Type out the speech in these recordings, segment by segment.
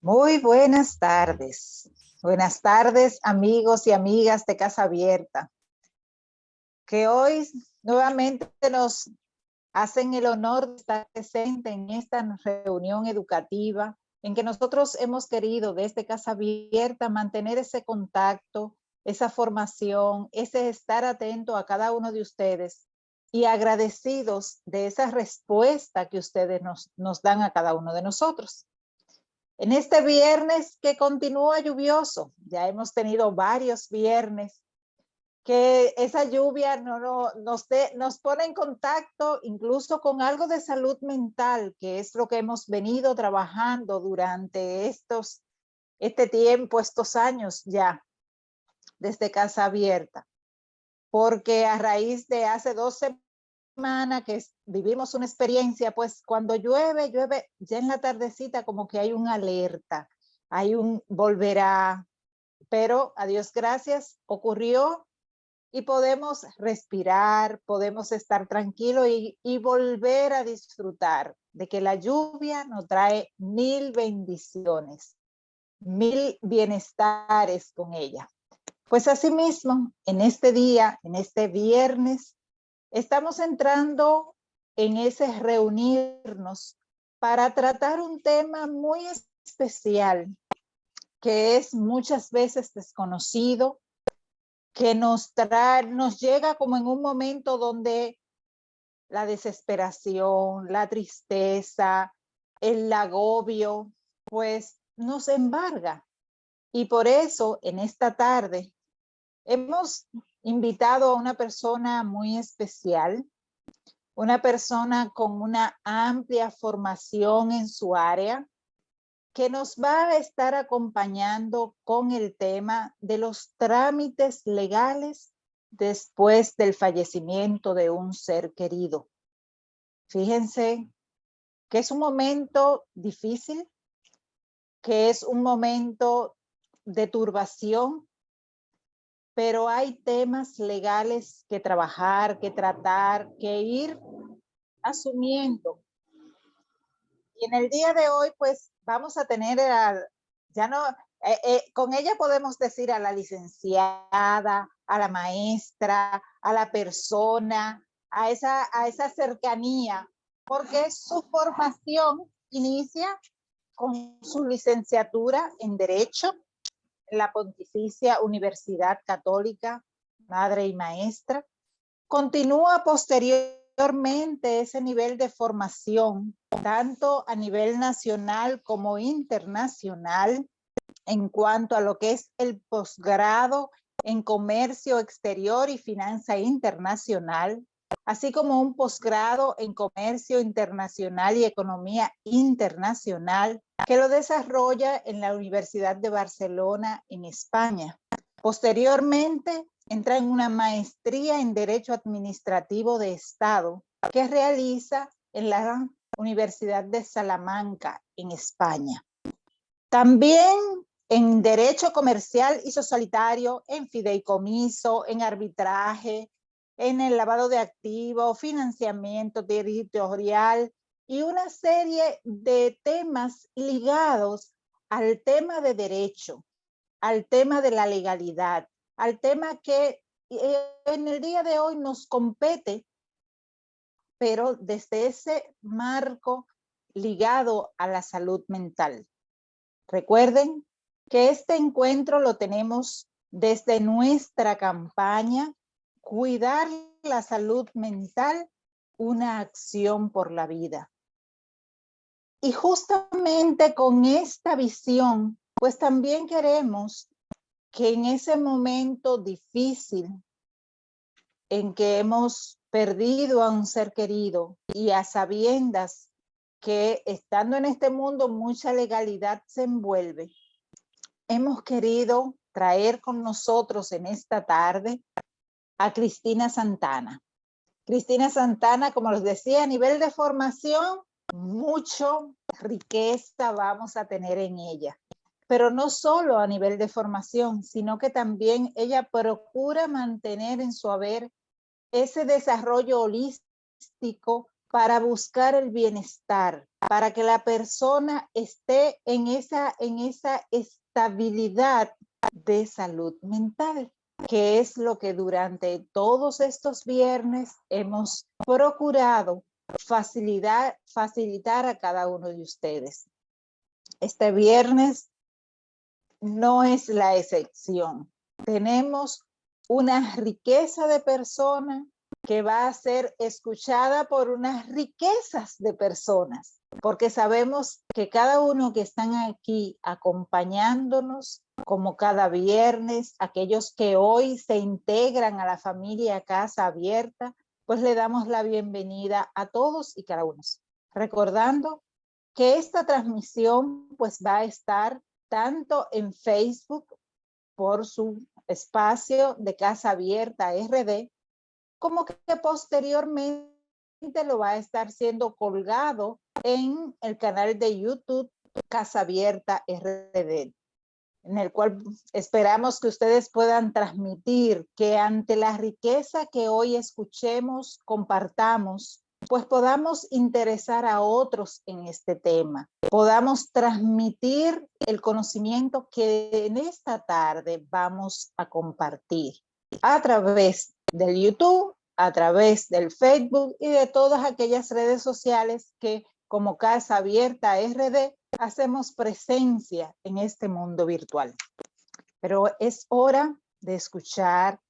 Muy buenas tardes. Buenas tardes, amigos y amigas de Casa Abierta, que hoy nuevamente nos hacen el honor de estar presente en esta reunión educativa en que nosotros hemos querido desde Casa Abierta mantener ese contacto, esa formación, ese estar atento a cada uno de ustedes y agradecidos de esa respuesta que ustedes nos dan a cada uno de nosotros. En este viernes que continúa lluvioso, ya hemos tenido varios viernes, que esa lluvia nos pone en contacto incluso con algo de salud mental, que es lo que hemos venido trabajando durante este tiempo, estos años ya, desde Casa Abierta. Porque a raíz de hace 2 semanas que vivimos una experiencia, pues cuando llueve ya en la tardecita como que hay una alerta, hay un volverá, pero a Dios gracias ocurrió y podemos respirar, podemos estar tranquilos y volver a disfrutar de que la lluvia nos trae 1000 bendiciones, 1000 bienestares con ella. Pues asimismo, en este día, en este viernes, estamos entrando en ese reunirnos para tratar un tema muy especial que es muchas veces desconocido, que nos llega como en un momento donde la desesperación, la tristeza, el agobio, pues nos embarga. Y por eso en esta tarde hemos invitado a una persona muy especial, una persona con una amplia formación en su área, que nos va a estar acompañando con el tema de los trámites legales después del fallecimiento de un ser querido. Fíjense que es un momento difícil, que es un momento de turbación, pero hay temas legales que trabajar, que tratar, que ir asumiendo. Y en el día de hoy, pues vamos a tener, con ella podemos decir a la licenciada, a la maestra, a la persona, a esa cercanía, porque su formación inicia con su licenciatura en Derecho en la Pontificia Universidad Católica, madre y maestra. Continúa posteriormente ese nivel de formación, tanto a nivel nacional como internacional, en cuanto a lo que es el posgrado en Comercio Exterior y Finanza Internacional, así como un posgrado en Comercio Internacional y Economía Internacional, que lo desarrolla en la Universidad de Barcelona, en España. Posteriormente, entra en una maestría en Derecho Administrativo de Estado, que realiza en la Universidad de Salamanca, en España. También en Derecho Comercial y Societario, en fideicomiso, en arbitraje, en el lavado de activos, financiamiento territorial y una serie de temas ligados al tema de derecho, al tema de la legalidad, al tema que en el día de hoy nos compete, pero desde ese marco ligado a la salud mental. Recuerden que este encuentro lo tenemos desde nuestra campaña cuidar la salud mental, una acción por la vida. Y justamente con esta visión, pues también queremos que en ese momento difícil en que hemos perdido a un ser querido y a sabiendas que estando en este mundo mucha legalidad se envuelve, hemos querido traer con nosotros en esta tarde a Cristina Santana. Cristina Santana, como les decía, a nivel de formación, mucho riqueza vamos a tener en ella. Pero no solo a nivel de formación, sino que también ella procura mantener en su haber ese desarrollo holístico para buscar el bienestar, para que la persona esté en esa estabilidad de salud mental, que es lo que durante todos estos viernes hemos procurado facilitar a cada uno de ustedes. Este viernes no es la excepción. Tenemos una riqueza de personas que va a ser escuchada por unas riquezas de personas, porque sabemos que cada uno que están aquí acompañándonos, como cada viernes, aquellos que hoy se integran a la familia Casa Abierta, pues le damos la bienvenida a todos y cada uno. Recordando que esta transmisión pues va a estar tanto en Facebook por su espacio de Casa Abierta RD, como que posteriormente lo va a estar siendo colgado en el canal de YouTube Casa Abierta RD, en el cual esperamos que ustedes puedan transmitir, que ante la riqueza que hoy escuchemos, compartamos, pues podamos interesar a otros en este tema, podamos transmitir el conocimiento que en esta tarde vamos a compartir a través del YouTube, a través del Facebook y de todas aquellas redes sociales que como Casa Abierta RD hacemos presencia en este mundo virtual. Pero es hora de escuchar,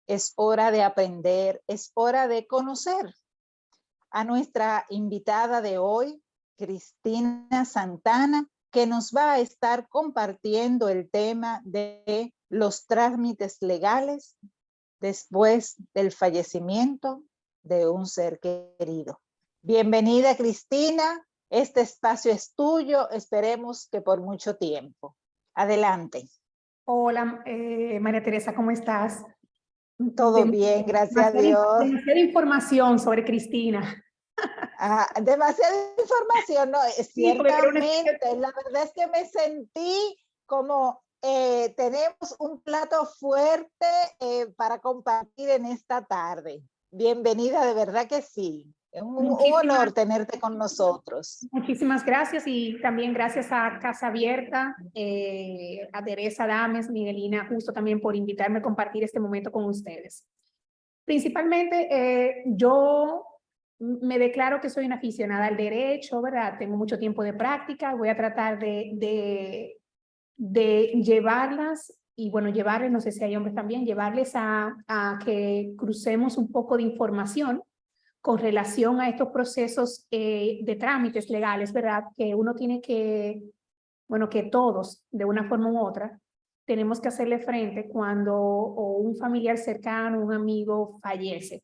es hora de aprender, es hora de conocer a nuestra invitada de hoy, Cristina Santana, que nos va a estar compartiendo el tema de los trámites legales después del fallecimiento de un ser querido. Bienvenida, Cristina. Este espacio es tuyo. Esperemos que por mucho tiempo. Adelante. Hola, María Teresa, ¿cómo estás? Todo bien, gracias a Dios. Demasiada información sobre Cristina. Demasiada información, no, ciertamente. Sí, la verdad es que me sentí como tenemos un plato fuerte para compartir en esta tarde. Bienvenida, de verdad que sí. Es un honor tenerte con nosotros. Muchísimas gracias y también gracias a Casa Abierta, a Teresa Dames, Miguelina, justo también por invitarme a compartir este momento con ustedes. Principalmente yo me declaro que soy una aficionada al derecho, ¿verdad? Tengo mucho tiempo de práctica, voy a tratar de llevarlas, y bueno, llevarles, no sé si hay hombres también, llevarles a que crucemos un poco de información con relación a estos procesos de trámites legales, ¿verdad? Que uno tiene que, bueno, que todos, de una forma u otra, tenemos que hacerle frente cuando o un familiar cercano, un amigo fallece.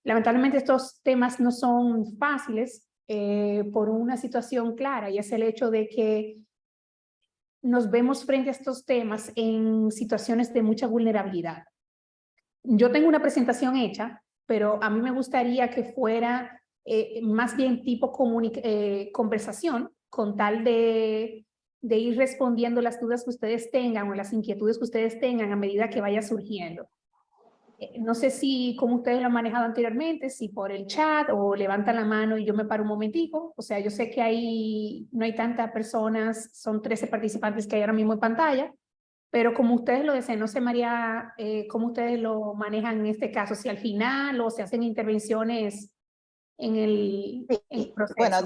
Lamentablemente estos temas no son fáciles por una situación clara, y es el hecho de que nos vemos frente a estos temas en situaciones de mucha vulnerabilidad. Yo tengo una presentación hecha, pero a mí me gustaría que fuera más bien tipo conversación, con tal de ir respondiendo las dudas que ustedes tengan o las inquietudes que ustedes tengan a medida que vaya surgiendo. No sé si como ustedes lo han manejado anteriormente, si por el chat o levantan la mano y yo me paro un momentico. O sea, yo sé que ahí no hay tantas personas, son 13 participantes que hay ahora mismo en pantalla, pero como ustedes lo deseen, no sé, María, cómo ustedes lo manejan en este caso, si al final o se hacen intervenciones en el proceso. Bueno,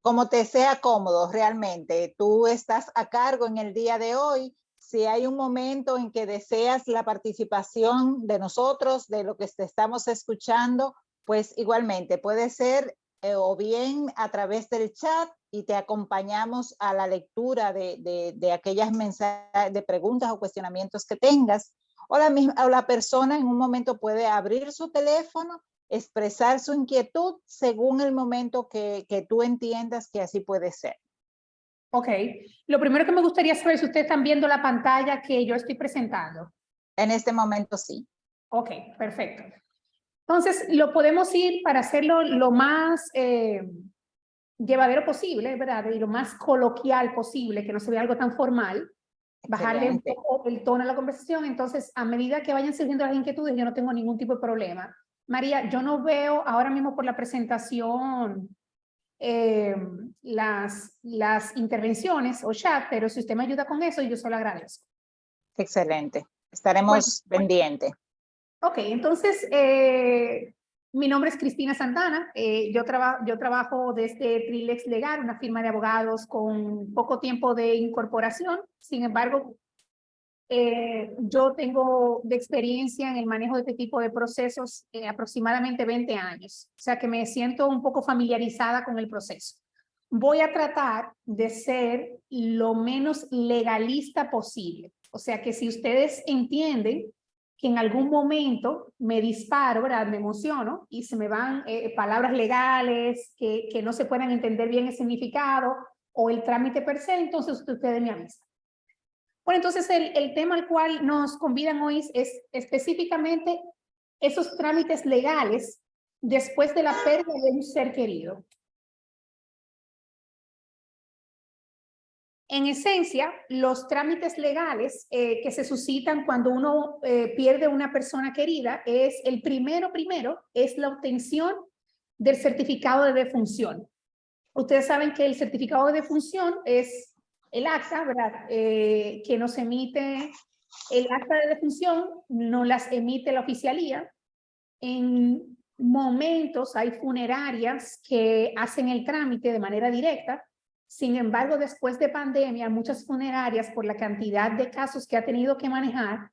como te sea cómodo realmente. Tú estás a cargo en el día de hoy. si hay un momento en que deseas la participación de nosotros, de lo que te estamos escuchando, pues igualmente puede ser o bien a través del chat y te acompañamos a la lectura de aquellas mensajes, de preguntas o cuestionamientos que tengas, o la persona en un momento puede abrir su teléfono, expresar su inquietud según el momento que tú entiendas que así puede ser. Ok, lo primero que me gustaría saber es si ustedes están viendo la pantalla que yo estoy presentando. En este momento sí. Ok, perfecto. Entonces, lo podemos ir para hacerlo lo más llevadero posible, ¿verdad? Y lo más coloquial posible, que no se vea algo tan formal. Bajarle un poco el tono a la conversación. Entonces, a medida que vayan surgiendo las inquietudes, yo no tengo ningún tipo de problema. María, yo no veo ahora mismo por la presentación las intervenciones o chat, pero si usted me ayuda con eso, yo se lo agradezco. Excelente. Estaremos pendientes. Ok, entonces, mi nombre es Cristina Santana. Yo trabajo desde Trilex Legal, una firma de abogados con poco tiempo de incorporación. Sin embargo, yo tengo de experiencia en el manejo de este tipo de procesos aproximadamente 20 años. O sea que me siento un poco familiarizada con el proceso. Voy a tratar de ser lo menos legalista posible. O sea que si ustedes entienden que en algún momento me disparo, ¿verdad? Me emociono y se me van palabras legales que no se puedan entender bien el significado o el trámite per se, entonces ustedes me avisan. Bueno, entonces el tema al cual nos convidan hoy es específicamente esos trámites legales después de la pérdida de un ser querido. En esencia, los trámites legales que se suscitan cuando uno pierde una persona querida es el primero es la obtención del certificado de defunción. Ustedes saben que el certificado de defunción es el acta, ¿verdad? Que nos emite el acta de defunción, no las emite la oficialía. En momentos hay funerarias que hacen el trámite de manera directa. Sin embargo, después de pandemia, muchas funerarias, por la cantidad de casos que ha tenido que manejar,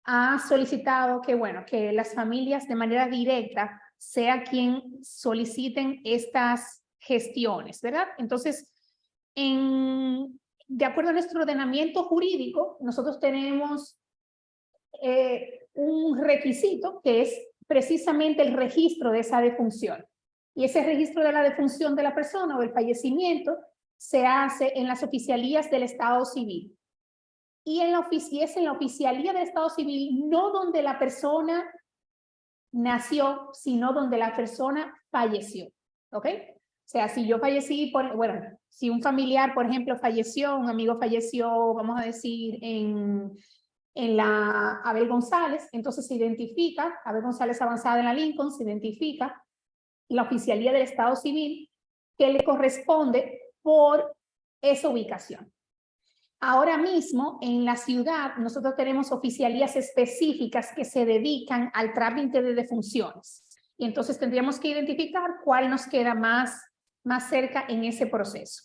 ha solicitado que, bueno, que las familias de manera directa sea quien soliciten estas gestiones, ¿verdad? Entonces, de acuerdo a nuestro ordenamiento jurídico, nosotros tenemos un requisito que es precisamente el registro de esa defunción. Y ese registro de la defunción de la persona o el fallecimiento se hace en las oficialías del Estado Civil. Y es en la oficialía del Estado Civil, no donde la persona nació, sino donde la persona falleció. ¿Ok? O sea, si yo fallecí, bueno, si un familiar, por ejemplo, falleció, un amigo falleció, vamos a decir, en la Abel González, entonces se identifica, Abel González avanzada en la Lincoln, se identifica la oficialía del Estado Civil que le corresponde por esa ubicación. Ahora mismo en la ciudad nosotros tenemos oficialías específicas que se dedican al trámite de defunciones y entonces tendríamos que identificar cuál nos queda más cerca en ese proceso.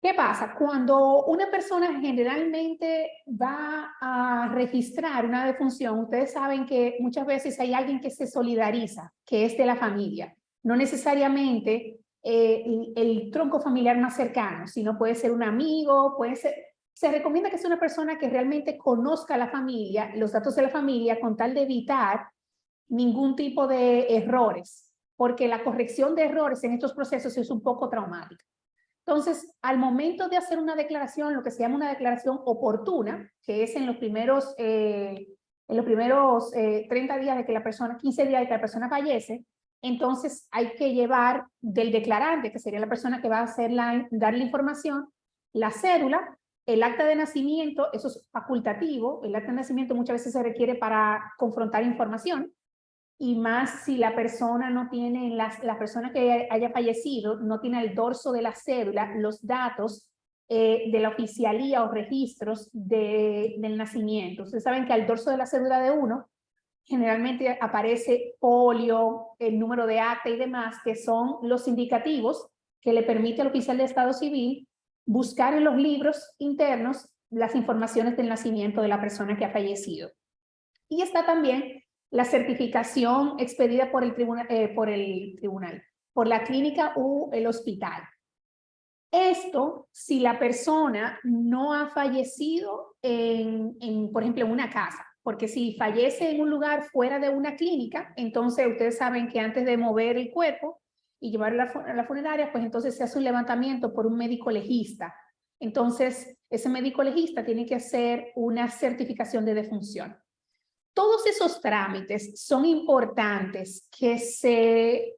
¿Qué pasa? Cuando una persona generalmente va a registrar una defunción, ustedes saben que muchas veces hay alguien que se solidariza, que es de la familia. No necesariamente el tronco familiar más cercano, sino puede ser un amigo, puede ser... Se recomienda que sea una persona que realmente conozca a la familia, los datos de la familia, con tal de evitar ningún tipo de errores, porque la corrección de errores en estos procesos es un poco traumática. Entonces, al momento de hacer una declaración, lo que se llama una declaración oportuna, que es en los primeros 30 días de que la persona, 15 días de que la persona fallece, entonces hay que llevar del declarante, que sería la persona que va a hacer dar la información, la cédula, el acta de nacimiento, eso es facultativo, el acta de nacimiento muchas veces se requiere para confrontar información, y más si la persona no tiene, la persona que haya fallecido no tiene el dorso de la cédula, los datos de la oficialía o registros del nacimiento. Ustedes saben que al dorso de la cédula de uno generalmente aparece folio, el número de acta y demás, que son los indicativos que le permite al oficial de Estado Civil buscar en los libros internos las informaciones del nacimiento de la persona que ha fallecido. Y está también la certificación expedida por el tribunal, por la clínica u el hospital. Esto, si la persona no ha fallecido por ejemplo, en una casa, porque si fallece en un lugar fuera de una clínica, entonces ustedes saben que antes de mover el cuerpo y llevarlo a la funeraria, pues entonces se hace un levantamiento por un médico legista. Entonces, ese médico legista tiene que hacer una certificación de defunción. Todos esos trámites son importantes que se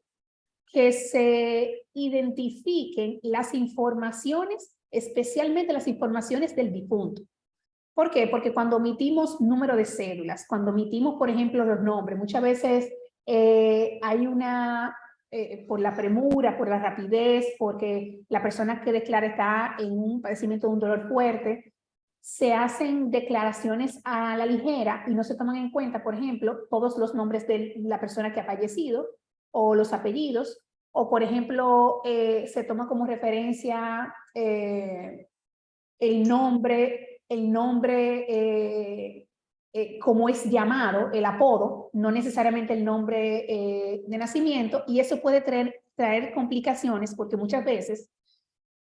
identifiquen las informaciones, especialmente las informaciones del difunto. ¿Por qué? Porque cuando omitimos número de cédulas, cuando omitimos, por ejemplo, los nombres, muchas veces hay por la premura, por la rapidez, porque la persona que declara está en un padecimiento de un dolor fuerte, se hacen declaraciones a la ligera y no se toman en cuenta, por ejemplo, todos los nombres de la persona que ha fallecido o los apellidos, o por ejemplo, se toma como referencia el nombre como es llamado, el apodo, no necesariamente el nombre de nacimiento, y eso puede traer complicaciones porque muchas veces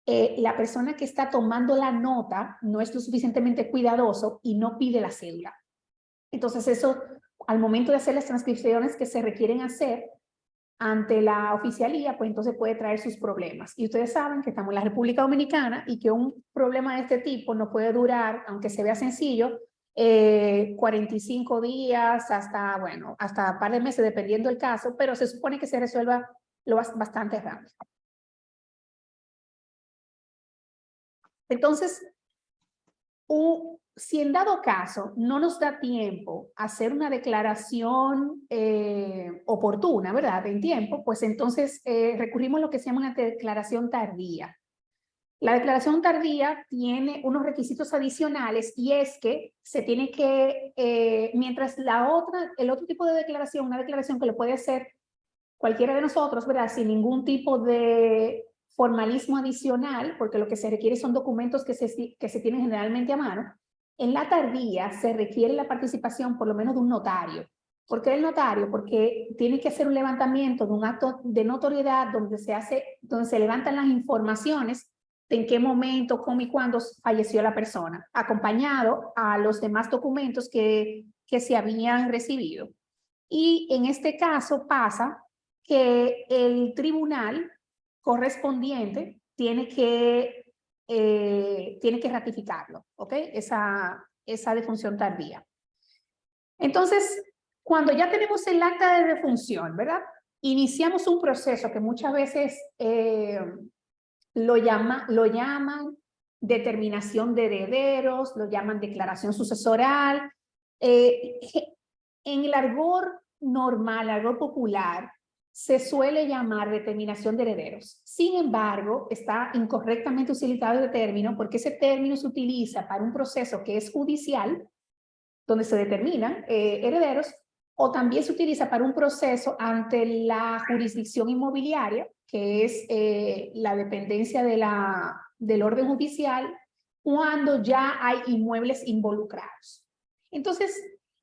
la persona que está tomando la nota no es lo suficientemente cuidadoso y no pide la cédula. Entonces eso, al momento de hacer las transcripciones que se requieren hacer ante la oficialía, pues entonces puede traer sus problemas. Y ustedes saben que estamos en la República Dominicana y que un problema de este tipo no puede durar, aunque se vea sencillo, 45 días hasta un par de meses, dependiendo del caso, pero se supone que se resuelva bastante rápido. Entonces, si en dado caso no nos da tiempo a hacer una declaración oportuna, ¿verdad? En tiempo, pues entonces recurrimos a lo que se llama una declaración tardía. La declaración tardía tiene unos requisitos adicionales y es que se tiene que, mientras el otro tipo de declaración, una declaración que lo puede hacer cualquiera de nosotros, ¿verdad? Sin ningún tipo de formalismo adicional, porque lo que se requiere son documentos que se tienen generalmente a mano. En la tardía se requiere la participación por lo menos de un notario. ¿Por qué el notario? Porque tiene que hacer un levantamiento de un acto de notoriedad donde se levantan las informaciones de en qué momento, cómo y cuándo falleció la persona, acompañado a los demás documentos que se habían recibido. Y en este caso pasa que el tribunal correspondiente tiene que ratificarlo, ¿ok? Esa defunción tardía. Entonces, cuando ya tenemos el acta de defunción, ¿verdad? Iniciamos un proceso que muchas veces lo llaman determinación de herederos, lo llaman declaración sucesoral. En el argot normal, argot popular, se suele llamar determinación de herederos. Sin embargo, está incorrectamente utilizado el término porque ese término se utiliza para un proceso que es judicial, donde se determinan herederos, o también se utiliza para un proceso ante la jurisdicción inmobiliaria, que es la dependencia del orden judicial, cuando ya hay inmuebles involucrados. Entonces,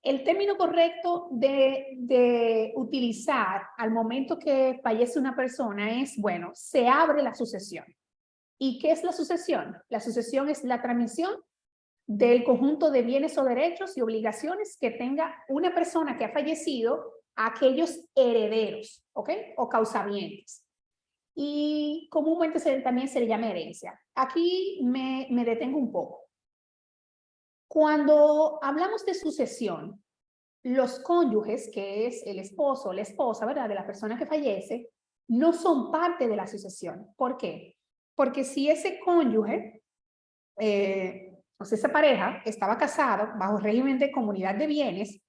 el término correcto de utilizar al momento que fallece una persona es, bueno, se abre la sucesión. ¿Y qué es la sucesión? La sucesión es la transmisión del conjunto de bienes o derechos y obligaciones que tenga una persona que ha fallecido a aquellos herederos, ¿ok? O causavientes. Y comúnmente también se le llama herencia. Aquí me detengo un poco. Cuando hablamos de sucesión, los cónyuges, que es el esposo o la esposa, ¿verdad?, de la persona que fallece, no son parte de la sucesión. ¿Por qué? Porque si ese cónyuge, o sea, esa pareja estaba casado bajo régimen de comunidad de bienes,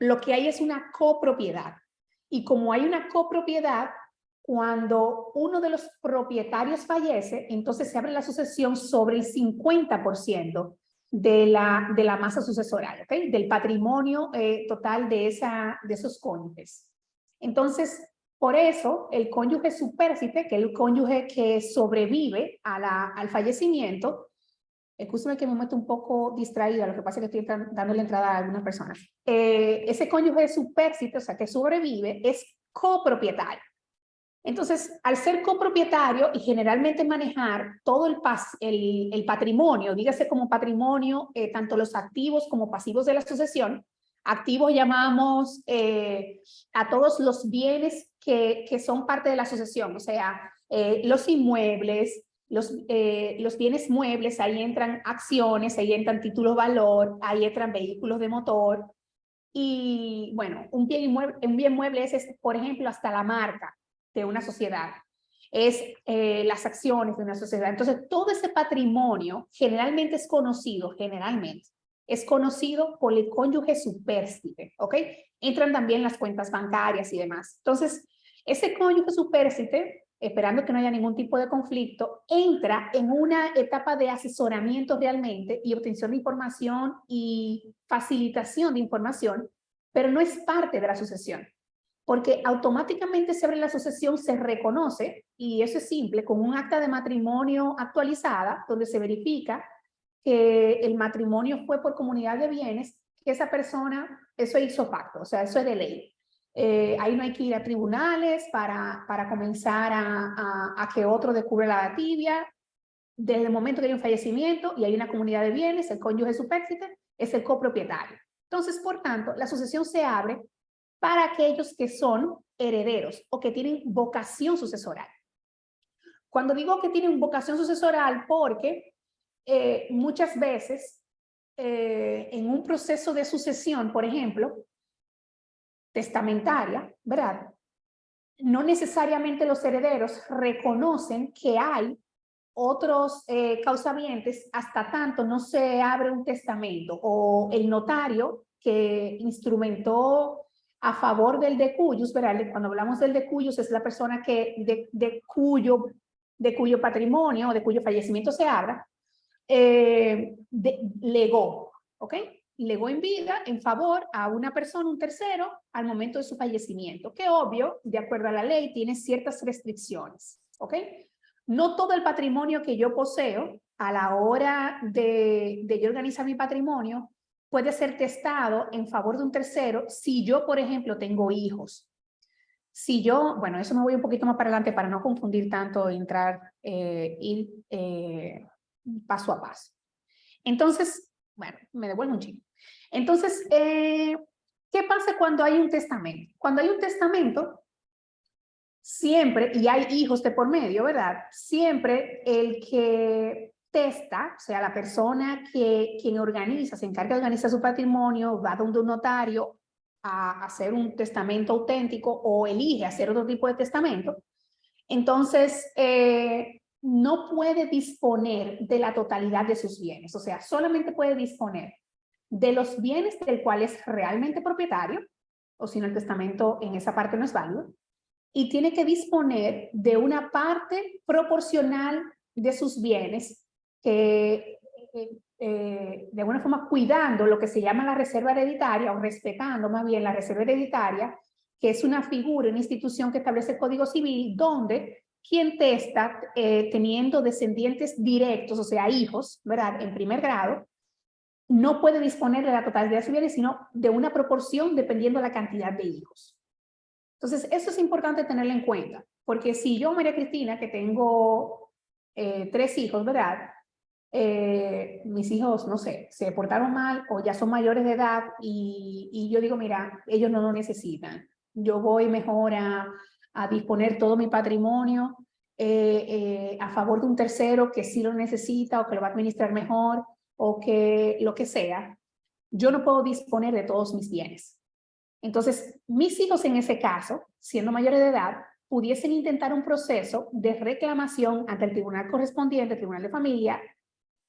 lo que hay es una copropiedad. Y como hay una copropiedad, cuando uno de los propietarios fallece, entonces se abre la sucesión sobre el 50% de la masa sucesoral, ¿okay? Del patrimonio total de esos cónyuges. Entonces, por eso, el cónyuge supérstite, que es el cónyuge que sobrevive al fallecimiento, Escúchame que me meto un poco distraída, lo que pasa es que estoy dándole entrada a algunas personas. Ese cónyuge supérsite, o sea, que sobrevive, es copropietario. Entonces, al ser copropietario y generalmente manejar todo el patrimonio, dígase como patrimonio, tanto los activos como pasivos de la sucesión, activos llamamos a todos los bienes que son parte de la sucesión, o sea, los inmuebles, los bienes muebles, ahí entran acciones, ahí entran títulos valor, ahí entran vehículos de motor, y bueno, un bien mueble es, por ejemplo, hasta la marca de una sociedad, es las acciones de una sociedad. Entonces, todo ese patrimonio generalmente es conocido por el cónyuge supérsite, ¿ok? Entran también las cuentas bancarias y demás. Entonces, ese cónyuge supérsite, esperando que no haya ningún tipo de conflicto, entra en una etapa de asesoramiento realmente y obtención de información y facilitación de información, pero no es parte de la sucesión, porque automáticamente se abre la sucesión, se reconoce, y eso es simple, con un acta de matrimonio actualizada, donde se verifica que el matrimonio fue por comunidad de bienes, que esa persona, eso es ipso facto, o sea, eso es de ley. Ahí no hay que ir a tribunales para comenzar a que otro descubra la tibia. Desde el momento que hay un fallecimiento y hay una comunidad de bienes, el cónyuge supérsite es el copropietario. Entonces, por tanto, la sucesión se abre para aquellos que son herederos o que tienen vocación sucesoral. Cuando digo que tienen vocación sucesoral, porque muchas veces en un proceso de sucesión, por ejemplo, testamentaria, ¿verdad? No necesariamente los herederos reconocen que hay otros causavientes hasta tanto no se abre un testamento o el notario que instrumentó a favor del de cuyos, ¿verdad? Cuando hablamos del de cuyos es la persona que de cuyo patrimonio o de cuyo fallecimiento se abra, legó, ¿ok? Legó en vida en favor a una persona, un tercero, al momento de su fallecimiento, que obvio, de acuerdo a la ley, tiene ciertas restricciones, ¿ok? No todo el patrimonio que yo poseo a la hora de yo organizar mi patrimonio puede ser testado en favor de un tercero si yo, por ejemplo, tengo hijos. Si yo, bueno, eso me voy un poquito más para adelante para no confundir tanto, entrar, ir paso a paso. Entonces, bueno, me devuelvo un chingo. Entonces, ¿qué pasa cuando hay un testamento? Cuando hay un testamento, siempre, y hay hijos de por medio, ¿verdad? Siempre el que testa, o sea, la persona quien organiza, se encarga de organizar su patrimonio, va donde un notario a hacer un testamento auténtico o elige hacer otro tipo de testamento, entonces no puede disponer de la totalidad de sus bienes, o sea, solamente puede disponer de los bienes del cual es realmente propietario, o si no el testamento en esa parte no es válido, y tiene que disponer de una parte proporcional de sus bienes que de alguna forma cuidando lo que se llama la reserva hereditaria o respetando más bien la reserva hereditaria, que es una figura, una institución que establece el Código Civil donde quien testa teniendo descendientes directos, o sea, hijos, ¿verdad? En primer grado, no puede disponer de la totalidad de sus bienes, sino de una proporción dependiendo de la cantidad de hijos. Entonces, eso es importante tenerlo en cuenta, porque si yo, María Cristina, que tengo 3 hijos, ¿verdad? Mis hijos, no sé, se portaron mal o ya son mayores de edad y yo digo, mira, ellos no lo necesitan. Yo voy mejor a disponer todo mi patrimonio a favor de un tercero que sí lo necesita o que lo va a administrar mejor o que lo que sea. Yo no puedo disponer de todos mis bienes. Entonces, mis hijos en ese caso, siendo mayores de edad, pudiesen intentar un proceso de reclamación ante el tribunal correspondiente, el tribunal de familia,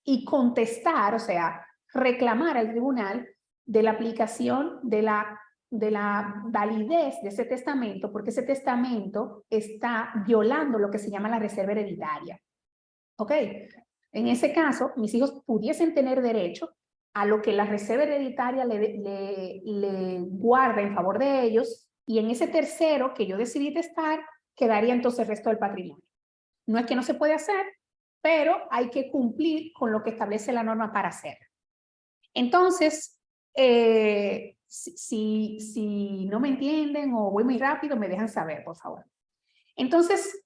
y contestar, o sea, reclamar al tribunal de la aplicación de la validez de ese testamento, porque ese testamento está violando lo que se llama la reserva hereditaria. ¿Ok? En ese caso, mis hijos pudiesen tener derecho a lo que la reserva hereditaria le guarda en favor de ellos, y en ese tercero que yo decidí testar, quedaría entonces el resto del patrimonio. No es que no se puede hacer, pero hay que cumplir con lo que establece la norma para hacerlo. Entonces, si no me entienden o voy muy rápido, me dejan saber, por favor. Entonces,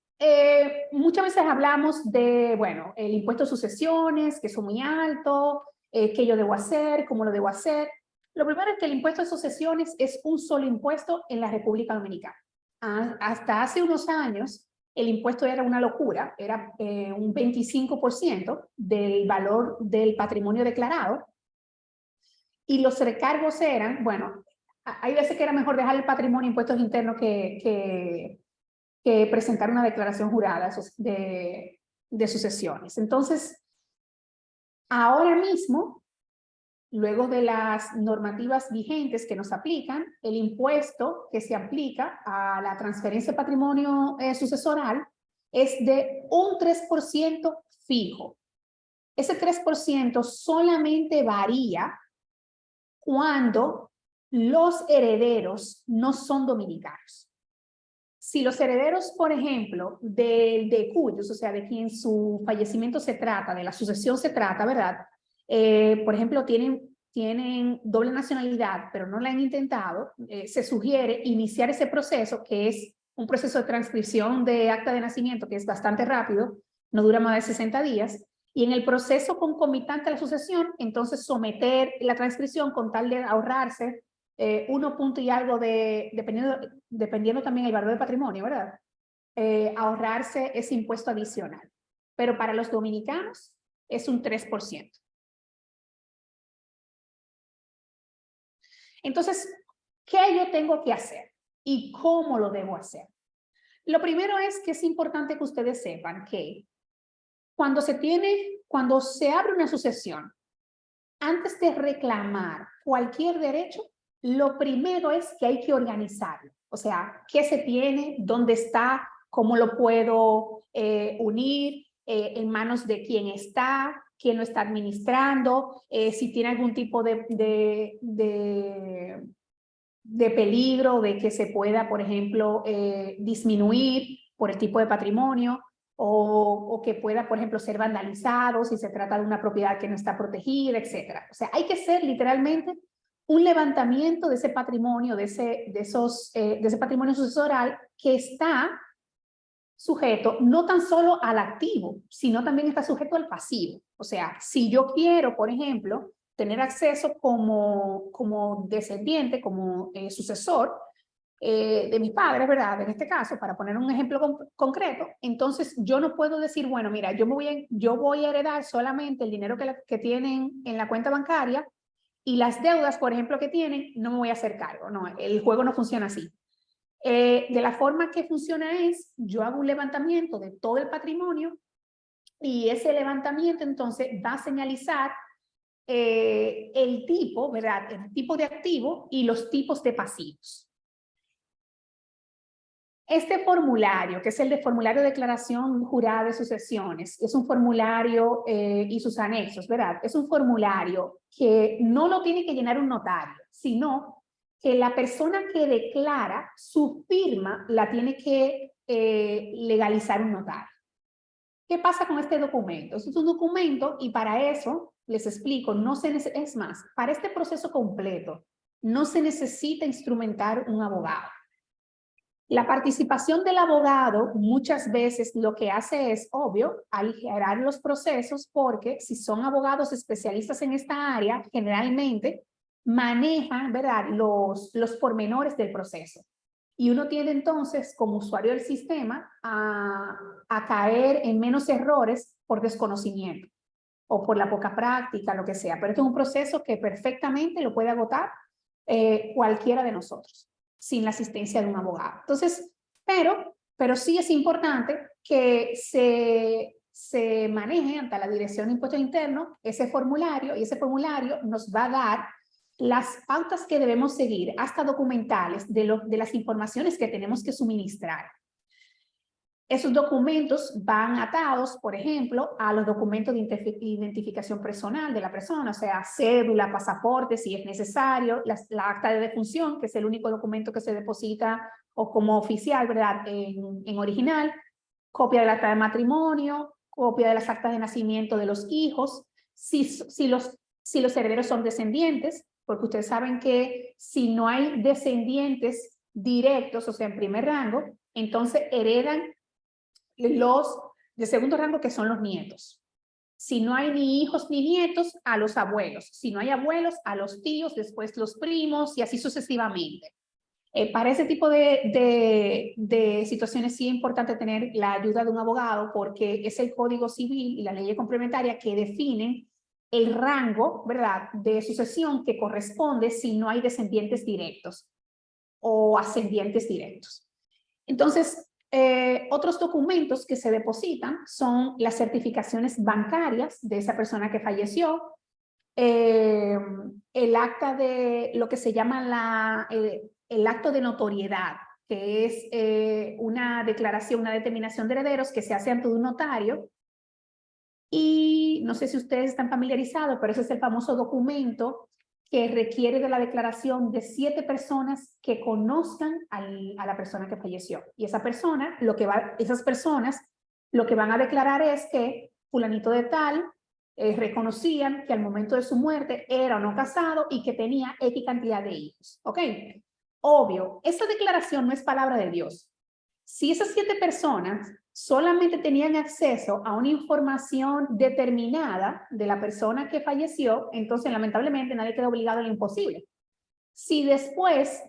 muchas veces hablamos de, bueno, el impuesto de sucesiones, que son muy alto, qué yo debo hacer, cómo lo debo hacer. Lo primero es que el impuesto de sucesiones es un solo impuesto en la República Dominicana. Hasta hace unos años, el impuesto era una locura, era un 25% del valor del patrimonio declarado, y los recargos eran, bueno, hay veces que era mejor dejar el patrimonio impuestos internos que presentar una declaración jurada de sucesiones. Entonces, ahora mismo, luego de las normativas vigentes que nos aplican, el impuesto que se aplica a la transferencia de patrimonio sucesoral es de un 3% fijo. Ese 3% solamente varía cuando los herederos no son dominicanos. Si los herederos, por ejemplo, de cuyos, o sea, de quien su fallecimiento se trata, de la sucesión se trata, ¿verdad? Por ejemplo, tienen doble nacionalidad, pero no la han intentado, se sugiere iniciar ese proceso, que es un proceso de transcripción de acta de nacimiento, que es bastante rápido, no dura más de 60 días, y en el proceso concomitante a la sucesión, entonces someter la transcripción con tal de ahorrarse 1 punto y algo dependiendo también el valor del patrimonio, ¿verdad? Ahorrarse ese impuesto adicional. Pero para los dominicanos es un 3%. Entonces, ¿qué yo tengo que hacer? ¿Y cómo lo debo hacer? Lo primero es que es importante que ustedes sepan que cuando se abre una sucesión, antes de reclamar cualquier derecho, lo primero es que hay que organizarlo. O sea, ¿qué se tiene? ¿Dónde está? ¿Cómo lo puedo unir? ¿En manos de quién está? ¿Quién lo está administrando? Si tiene algún tipo de peligro de que se pueda, por ejemplo, disminuir por el tipo de patrimonio, o que pueda, por ejemplo, ser vandalizado si se trata de una propiedad que no está protegida, etc. O sea, hay que hacer literalmente un levantamiento de ese patrimonio, de ese patrimonio sucesoral que está sujeto no tan solo al activo, sino también está sujeto al pasivo. O sea, si yo quiero, por ejemplo, tener acceso como descendiente, como sucesor de mis padres, ¿verdad? En este caso, para poner un ejemplo concreto, entonces yo no puedo decir, bueno, mira, yo voy a heredar solamente el dinero que tienen en la cuenta bancaria y las deudas, por ejemplo, que tienen, no me voy a hacer cargo. No, el juego no funciona así. De la forma que funciona es, yo hago un levantamiento de todo el patrimonio y ese levantamiento entonces va a señalizar el tipo, ¿verdad? El tipo de activo y los tipos de pasivos. Este formulario, que es el de formulario de declaración jurada de sucesiones, es un formulario y sus anexos, ¿verdad? Es un formulario que no lo tiene que llenar un notario, sino que la persona que declara su firma la tiene que legalizar un notario. ¿Qué pasa con este documento? Es un documento y para eso, les explico, es más, para este proceso completo no se necesita instrumentar un abogado. La participación del abogado muchas veces lo que hace es, obvio, aligerar los procesos porque si son abogados especialistas en esta área, generalmente manejan, ¿verdad?, los pormenores del proceso. Y uno tiende entonces, como usuario del sistema, a caer en menos errores por desconocimiento o por la poca práctica, lo que sea. Pero esto es un proceso que perfectamente lo puede agotar cualquiera de nosotros, sin la asistencia de un abogado. Entonces, pero sí es importante que se maneje ante la Dirección de Impuestos Internos ese formulario, y ese formulario nos va a dar las pautas que debemos seguir, hasta documentales de las informaciones que tenemos que suministrar. Esos documentos van atados, por ejemplo, a los documentos de identificación personal de la persona, o sea, cédula, pasaporte, si es necesario, la acta de defunción, que es el único documento que se deposita o como oficial, ¿verdad?, en original, copia del acta de matrimonio, copia de las actas de nacimiento de los hijos, si los herederos son descendientes, porque ustedes saben que si no hay descendientes directos, o sea, en primer rango, entonces heredan los de segundo rango, que son los nietos. Si no hay ni hijos ni nietos, a los abuelos. Si no hay abuelos, a los tíos, después los primos y así sucesivamente. Para ese tipo de situaciones sí es importante tener la ayuda de un abogado, porque es el Código Civil y la ley complementaria que definen el rango, ¿verdad?, de sucesión que corresponde si no hay descendientes directos o ascendientes directos. Entonces, otros documentos que se depositan son las certificaciones bancarias de esa persona que falleció, el acta de lo que se llama el acto de notoriedad, que es una declaración, una determinación de herederos que se hace ante un notario. Y no sé si ustedes están familiarizados, pero ese es el famoso documento que requiere de la declaración de 7 personas que conozcan a la persona que falleció. Y esas personas lo que van a declarar es que fulanito de tal reconocían que al momento de su muerte era o no casado y que tenía X cantidad de hijos. ¿Ok? Obvio, esa declaración no es palabra de Dios. Si esas 7 personas solamente tenían acceso a una información determinada de la persona que falleció, entonces lamentablemente nadie queda obligado a lo imposible. Si después,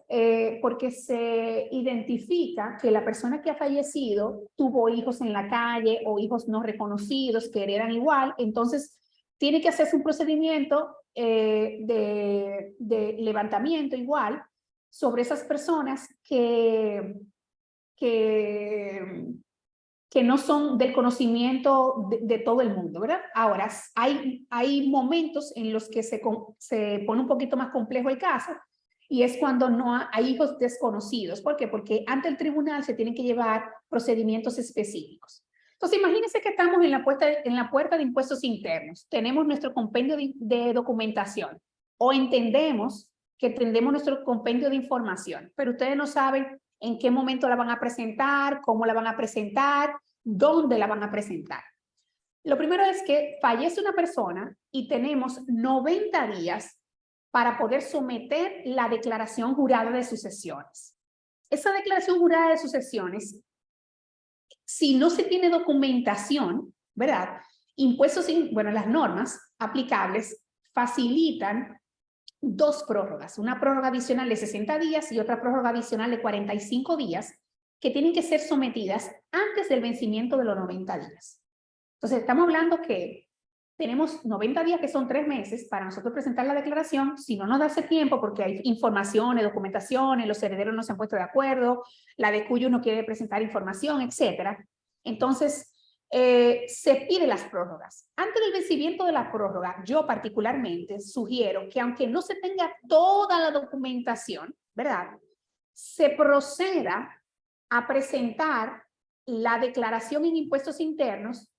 porque se identifica que la persona que ha fallecido tuvo hijos en la calle o hijos no reconocidos que heredan igual, entonces tiene que hacerse un procedimiento de levantamiento igual sobre esas personas que no son del conocimiento de todo el mundo, ¿verdad? Ahora, hay momentos en los que se pone un poquito más complejo el caso, y es cuando no hay hijos desconocidos. ¿Por qué? Porque ante el tribunal se tienen que llevar procedimientos específicos. Entonces, imagínense que estamos en la puerta de impuestos internos. Tenemos nuestro compendio de documentación, o entendemos que tendremos nuestro compendio de información, pero ustedes no saben en qué momento la van a presentar, cómo la van a presentar, dónde la van a presentar. Lo primero es que fallece una persona y tenemos 90 días para poder someter la declaración jurada de sucesiones. Esa declaración jurada de sucesiones, si no se tiene documentación, ¿verdad? Las normas aplicables facilitan 2 prórrogas, una prórroga adicional de 60 días y otra prórroga adicional de 45 días, que tienen que ser sometidas antes del vencimiento de los 90 días. Entonces, estamos hablando que tenemos 90 días, que son 3 meses, para nosotros presentar la declaración. Si no nos da ese tiempo, porque hay informaciones, documentaciones, los herederos no se han puesto de acuerdo, la de cuyo no quiere presentar información, etcétera. Entonces, se pide las prórrogas. Antes del vencimiento de la prórroga, yo particularmente sugiero que, aunque no se tenga toda la documentación, ¿verdad?, se proceda a presentar la declaración en impuestos internos,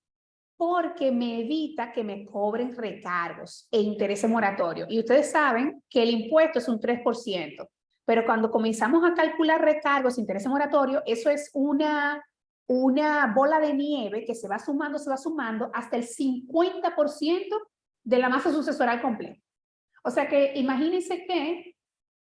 porque me evita que me cobren recargos e intereses moratorios. Y ustedes saben que el impuesto es un 3%, pero cuando comenzamos a calcular recargos e intereses moratorios, eso es una bola de nieve que se va sumando hasta el 50% de la masa sucesoral completa. O sea que imagínense que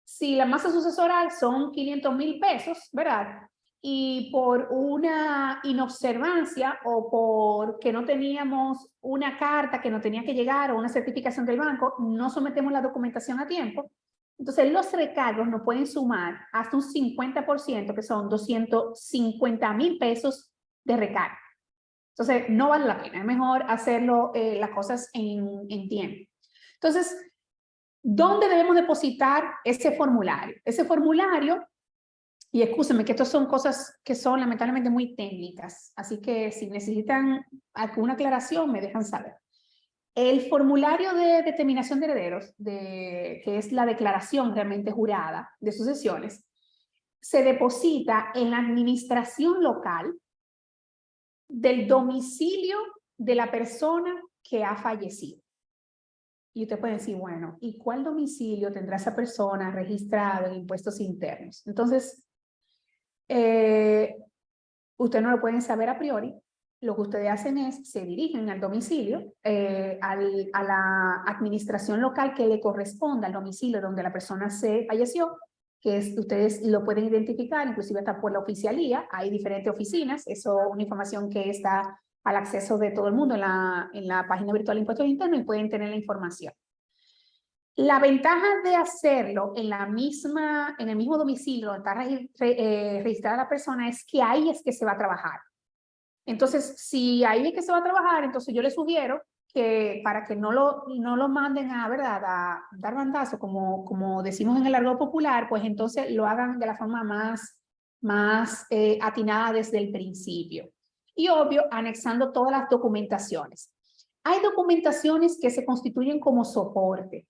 si la masa sucesoral son 500,000 pesos, ¿verdad?, y por una inobservancia o porque no teníamos una carta que nos tenía que llegar o una certificación del banco, no sometemos la documentación a tiempo, entonces los recargos nos pueden sumar hasta un 50%, que son 250,000 pesos de recargo. Entonces no vale la pena, es mejor hacerlo las cosas en tiempo. Entonces, ¿dónde debemos depositar ese formulario? Ese formulario, y escúsenme que estas son cosas que son lamentablemente muy técnicas, así que si necesitan alguna aclaración me dejan saber. El formulario de determinación de herederos, que es la declaración realmente jurada de sucesiones, se deposita en la administración local del domicilio de la persona que ha fallecido. Y usted puede decir, bueno, ¿y cuál domicilio tendrá esa persona registrado en impuestos internos? Entonces, usted no lo pueden saber a priori, lo que ustedes hacen es, se dirigen al domicilio, a la administración local que le corresponda al domicilio donde la persona se falleció, que es, ustedes lo pueden identificar, inclusive hasta por la oficialía, hay diferentes oficinas, eso es una información que está al acceso de todo el mundo en la página virtual de Impuestos Internos y pueden tener la información. La ventaja de hacerlo en el mismo domicilio donde está registrada la persona es que ahí es que se va a trabajar. Entonces, si ahí es que se va a trabajar, entonces yo les sugiero que para que no lo manden ¿verdad? A dar bandazo, como decimos en el argot popular, pues entonces lo hagan de la forma más atinada desde el principio. Y obvio, anexando todas las documentaciones. Hay documentaciones que se constituyen como soporte,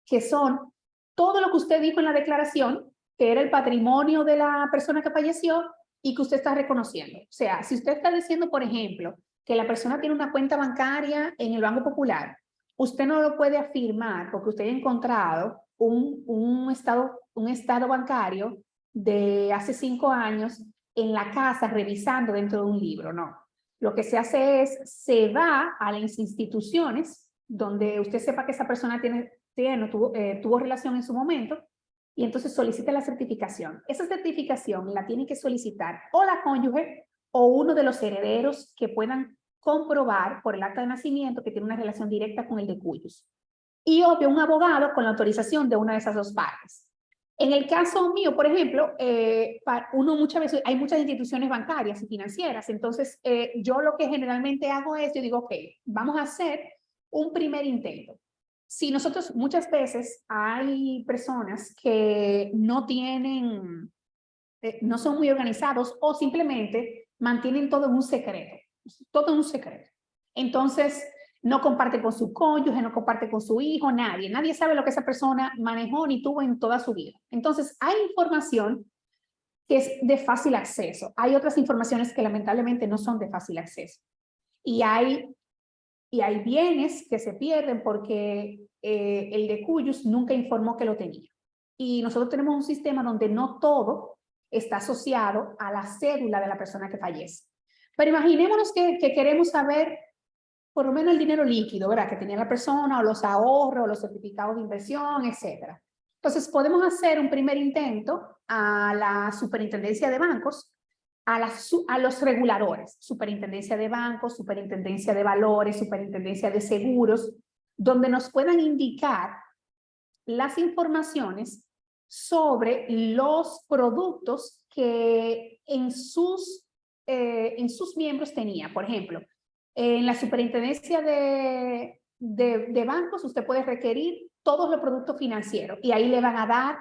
que son todo lo que usted dijo en la declaración, que era el patrimonio de la persona que falleció, y que usted está reconociendo. O sea, si usted está diciendo, por ejemplo, que la persona tiene una cuenta bancaria en el Banco Popular, usted no lo puede afirmar porque usted ha encontrado un estado bancario de hace 5 años en la casa revisando dentro de un libro, no. Lo que se hace es, se va a las instituciones donde usted sepa que esa persona tuvo relación en su momento, y entonces solicita la certificación. Esa certificación la tiene que solicitar o la cónyuge o uno de los herederos que puedan comprobar por el acta de nacimiento que tiene una relación directa con el de cuyos. Y obvio, un abogado con la autorización de una de esas dos partes. En el caso mío, por ejemplo, muchas veces hay muchas instituciones bancarias y financieras, entonces yo lo que generalmente hago es, yo digo, ok, vamos a hacer un primer intento. Si nosotros muchas veces hay personas que no son muy organizados o simplemente mantienen todo en un secreto, todo en un secreto. Entonces, no comparte con su cónyuge, no comparte con su hijo, nadie sabe lo que esa persona manejó ni tuvo en toda su vida. Entonces, hay información que es de fácil acceso. Hay otras informaciones que lamentablemente no son de fácil acceso. Y hay bienes que se pierden porque el de cuyos nunca informó que lo tenía. Y nosotros tenemos un sistema donde no todo está asociado a la cédula de la persona que fallece. Pero imaginémonos que queremos saber por lo menos el dinero líquido, ¿verdad? Que tenía la persona, o los ahorros, los certificados de inversión, etcétera. Entonces, podemos hacer un primer intento a la Superintendencia de Bancos, a los reguladores, Superintendencia de Bancos, Superintendencia de Valores, Superintendencia de Seguros, donde nos puedan indicar las informaciones sobre los productos que en sus miembros tenía. Por ejemplo, en la Superintendencia de Bancos, usted puede requerir todos los productos financieros y ahí le van a dar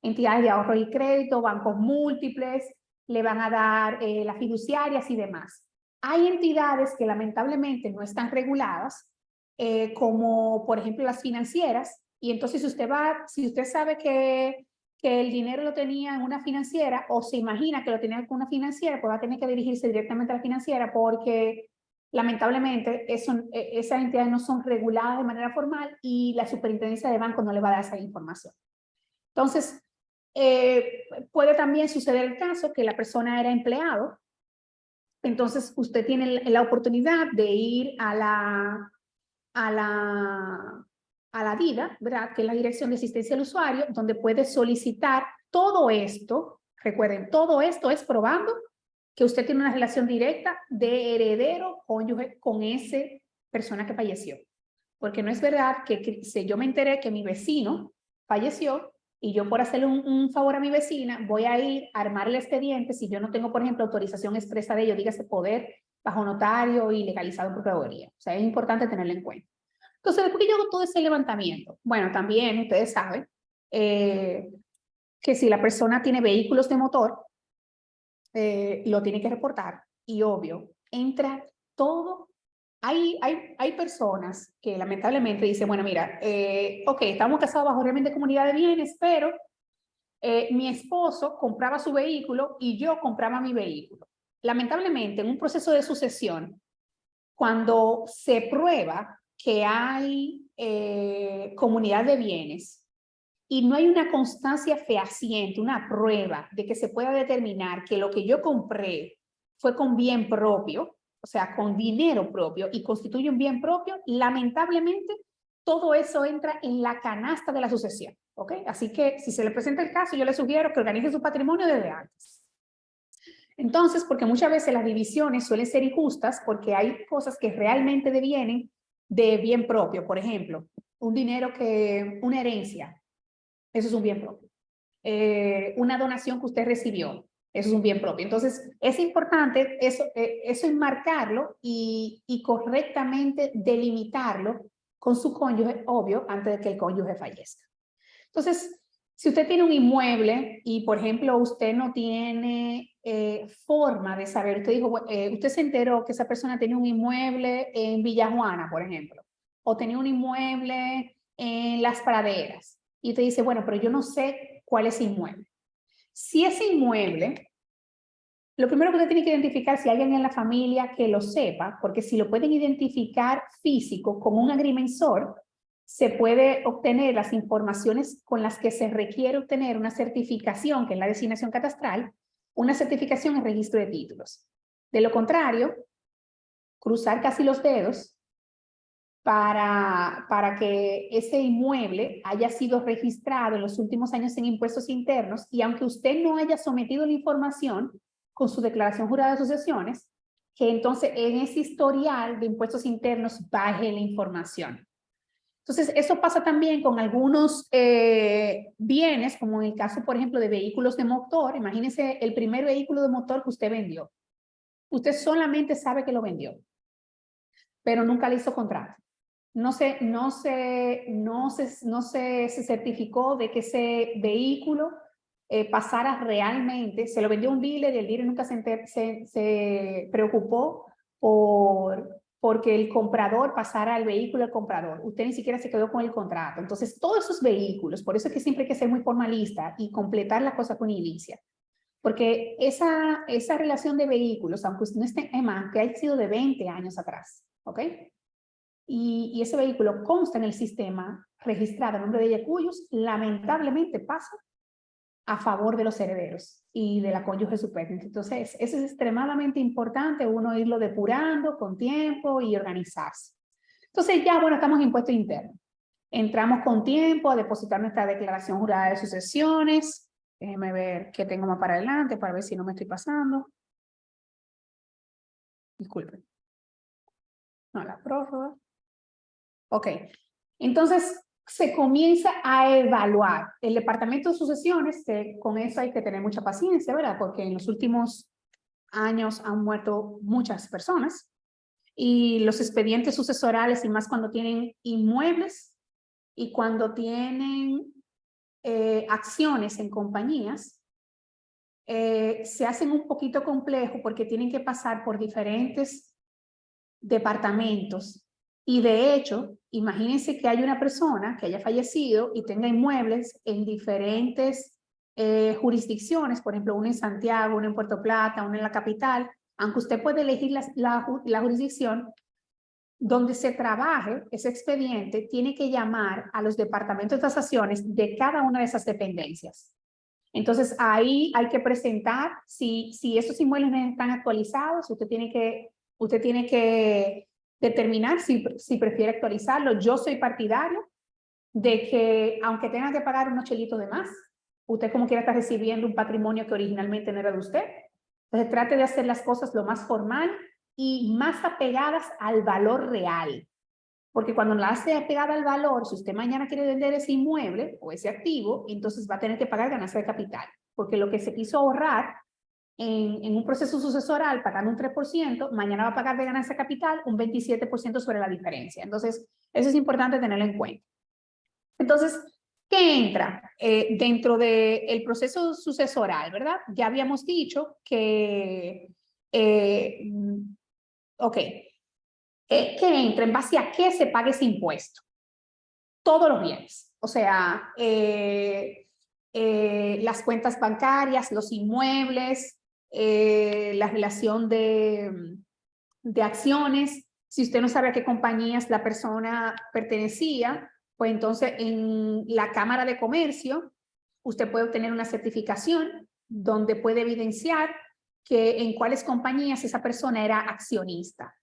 entidades de ahorro y crédito, bancos múltiples, le van a dar las fiduciarias y demás. Hay entidades que lamentablemente no están reguladas, como por ejemplo las financieras, y entonces si usted sabe que el dinero lo tenía en una financiera o se imagina que lo tenía con una financiera, pues va a tener que dirigirse directamente a la financiera porque lamentablemente esas entidades no son reguladas de manera formal y la Superintendencia de Bancos no le va a dar esa información. Entonces, puede también suceder el caso que la persona era empleado, entonces usted tiene la oportunidad de ir a la DIDA, ¿verdad? Que es la Dirección de Asistencia al Usuario, donde puede solicitar todo esto. Recuerden, todo esto es probando que usted tiene una relación directa de heredero cónyuge con esa persona que falleció. Porque no es verdad que si yo me enteré que mi vecino falleció y yo por hacerle un favor a mi vecina voy a ir a armar el expediente si yo no tengo, por ejemplo, autorización expresa de ello, dígase poder bajo notario y legalizado en procuraduría. O sea, es importante tenerlo en cuenta. Entonces, después que yo hago todo ese levantamiento, bueno, también ustedes saben que si la persona tiene vehículos de motor, lo tiene que reportar y obvio, entra todo. Hay personas que lamentablemente dicen, bueno, mira, ok, estamos casados bajo régimen de comunidad de bienes, pero mi esposo compraba su vehículo y yo compraba mi vehículo. Lamentablemente, en un proceso de sucesión, cuando se prueba que hay comunidad de bienes y no hay una constancia fehaciente, una prueba de que se pueda determinar que lo que yo compré fue con bien propio, o sea, con dinero propio y constituye un bien propio, lamentablemente todo eso entra en la canasta de la sucesión, ¿ok? Así que si se le presenta el caso, yo le sugiero que organice su patrimonio desde antes. Entonces, porque muchas veces las divisiones suelen ser injustas porque hay cosas que realmente devienen de bien propio. Por ejemplo, una herencia, eso es un bien propio. Una donación que usted recibió, eso es un bien propio. Entonces, es importante eso enmarcarlo y correctamente delimitarlo con su cónyuge, obvio, antes de que el cónyuge fallezca. Entonces, si usted tiene un inmueble y, por ejemplo, usted no tiene forma de saber, usted dijo, usted se enteró que esa persona tenía un inmueble en Villajuana, por ejemplo, o tenía un inmueble en Las Praderas, y usted dice, bueno, pero yo no sé cuál es ese inmueble. Si ese inmueble, lo primero que usted tiene que identificar, si hay alguien en la familia que lo sepa, porque si lo pueden identificar físico con un agrimensor, se puede obtener las informaciones con las que se requiere obtener una certificación, que es la designación catastral, una certificación en registro de títulos. De lo contrario, cruzar casi los dedos para que ese inmueble haya sido registrado en los últimos años en impuestos internos, y aunque usted no haya sometido la información con su declaración jurada de sucesiones, que entonces en ese historial de impuestos internos baje la información. Entonces, eso pasa también con algunos bienes, como en el caso, por ejemplo, de vehículos de motor. Imagínense el primer vehículo de motor que usted vendió. Usted solamente sabe que lo vendió, pero nunca le hizo contrato. No se certificó de que ese vehículo pasara realmente, se lo vendió un dealer y el dealer nunca se preocupó porque el comprador pasara al vehículo al comprador. Usted ni siquiera se quedó con el contrato. Entonces, todos esos vehículos, por eso es que siempre hay que ser muy formalista y completar la cosa con inicia. Porque esa relación de vehículos, aunque no esté, que haya sido de 20 años atrás, ¿ok? Y ese vehículo consta en el sistema registrado a nombre de Yacuyos, lamentablemente pasa a favor de los herederos y de la cónyuge superviviente. Entonces, eso es extremadamente importante, uno irlo depurando con tiempo y organizarse. Entonces, ya, bueno, estamos en impuesto interno. Entramos con tiempo a depositar nuestra declaración jurada de sucesiones. Déjenme ver qué tengo más para adelante para ver si no me estoy pasando. Disculpen. No, la prórroga. Ok, entonces se comienza a evaluar. El departamento de sucesiones, con eso hay que tener mucha paciencia, ¿verdad? Porque en los últimos años han muerto muchas personas y los expedientes sucesorales, y más cuando tienen inmuebles y cuando tienen acciones en compañías, se hacen un poquito complejo porque tienen que pasar por diferentes departamentos. Y de hecho, imagínense que hay una persona que haya fallecido y tenga inmuebles en diferentes jurisdicciones, por ejemplo, una en Santiago, una en Puerto Plata, una en la capital, aunque usted puede elegir la jurisdicción donde se trabaje ese expediente, tiene que llamar a los departamentos de tasaciones de cada una de esas dependencias. Entonces, ahí hay que presentar, si esos inmuebles no están actualizados, usted tiene que determinar si prefiere actualizarlo. Yo soy partidario de que, aunque tenga que pagar unos chelitos de más, usted como quiera está recibiendo un patrimonio que originalmente no era de usted. Entonces, trate de hacer las cosas lo más formal y más apegadas al valor real. Porque cuando la hace apegada al valor, si usted mañana quiere vender ese inmueble o ese activo, entonces va a tener que pagar ganancia de capital. Porque lo que se quiso ahorrar en un proceso sucesoral pagando un 3%, mañana va a pagar de ganancia de capital un 27% sobre la diferencia. Entonces, eso es importante tenerlo en cuenta. Entonces, ¿qué entra dentro del proceso sucesoral, verdad? Ya habíamos dicho que, ¿qué entra? ¿En base a qué se paga ese impuesto? Todos los bienes. O sea, las cuentas bancarias, los inmuebles, la relación de acciones. Si usted no sabe a qué compañías la persona pertenecía, pues entonces en la Cámara de Comercio usted puede obtener una certificación donde puede evidenciar que en cuáles compañías esa persona era accionista.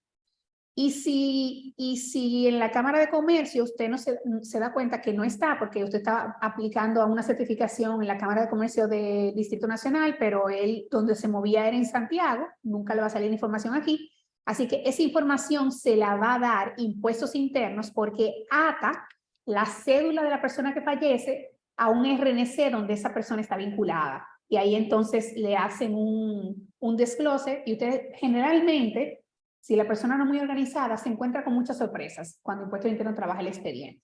Y si en la Cámara de Comercio usted no se da cuenta que no está, porque usted está aplicando a una certificación en la Cámara de Comercio del Distrito Nacional, pero él donde se movía era en Santiago, nunca le va a salir información aquí. Así que esa información se la va a dar Impuestos Internos porque ata la cédula de la persona que fallece a un RNC donde esa persona está vinculada. Y ahí entonces le hacen un desglose y usted generalmente, si la persona no es muy organizada, se encuentra con muchas sorpresas cuando Impuestos Internos trabaja el expediente.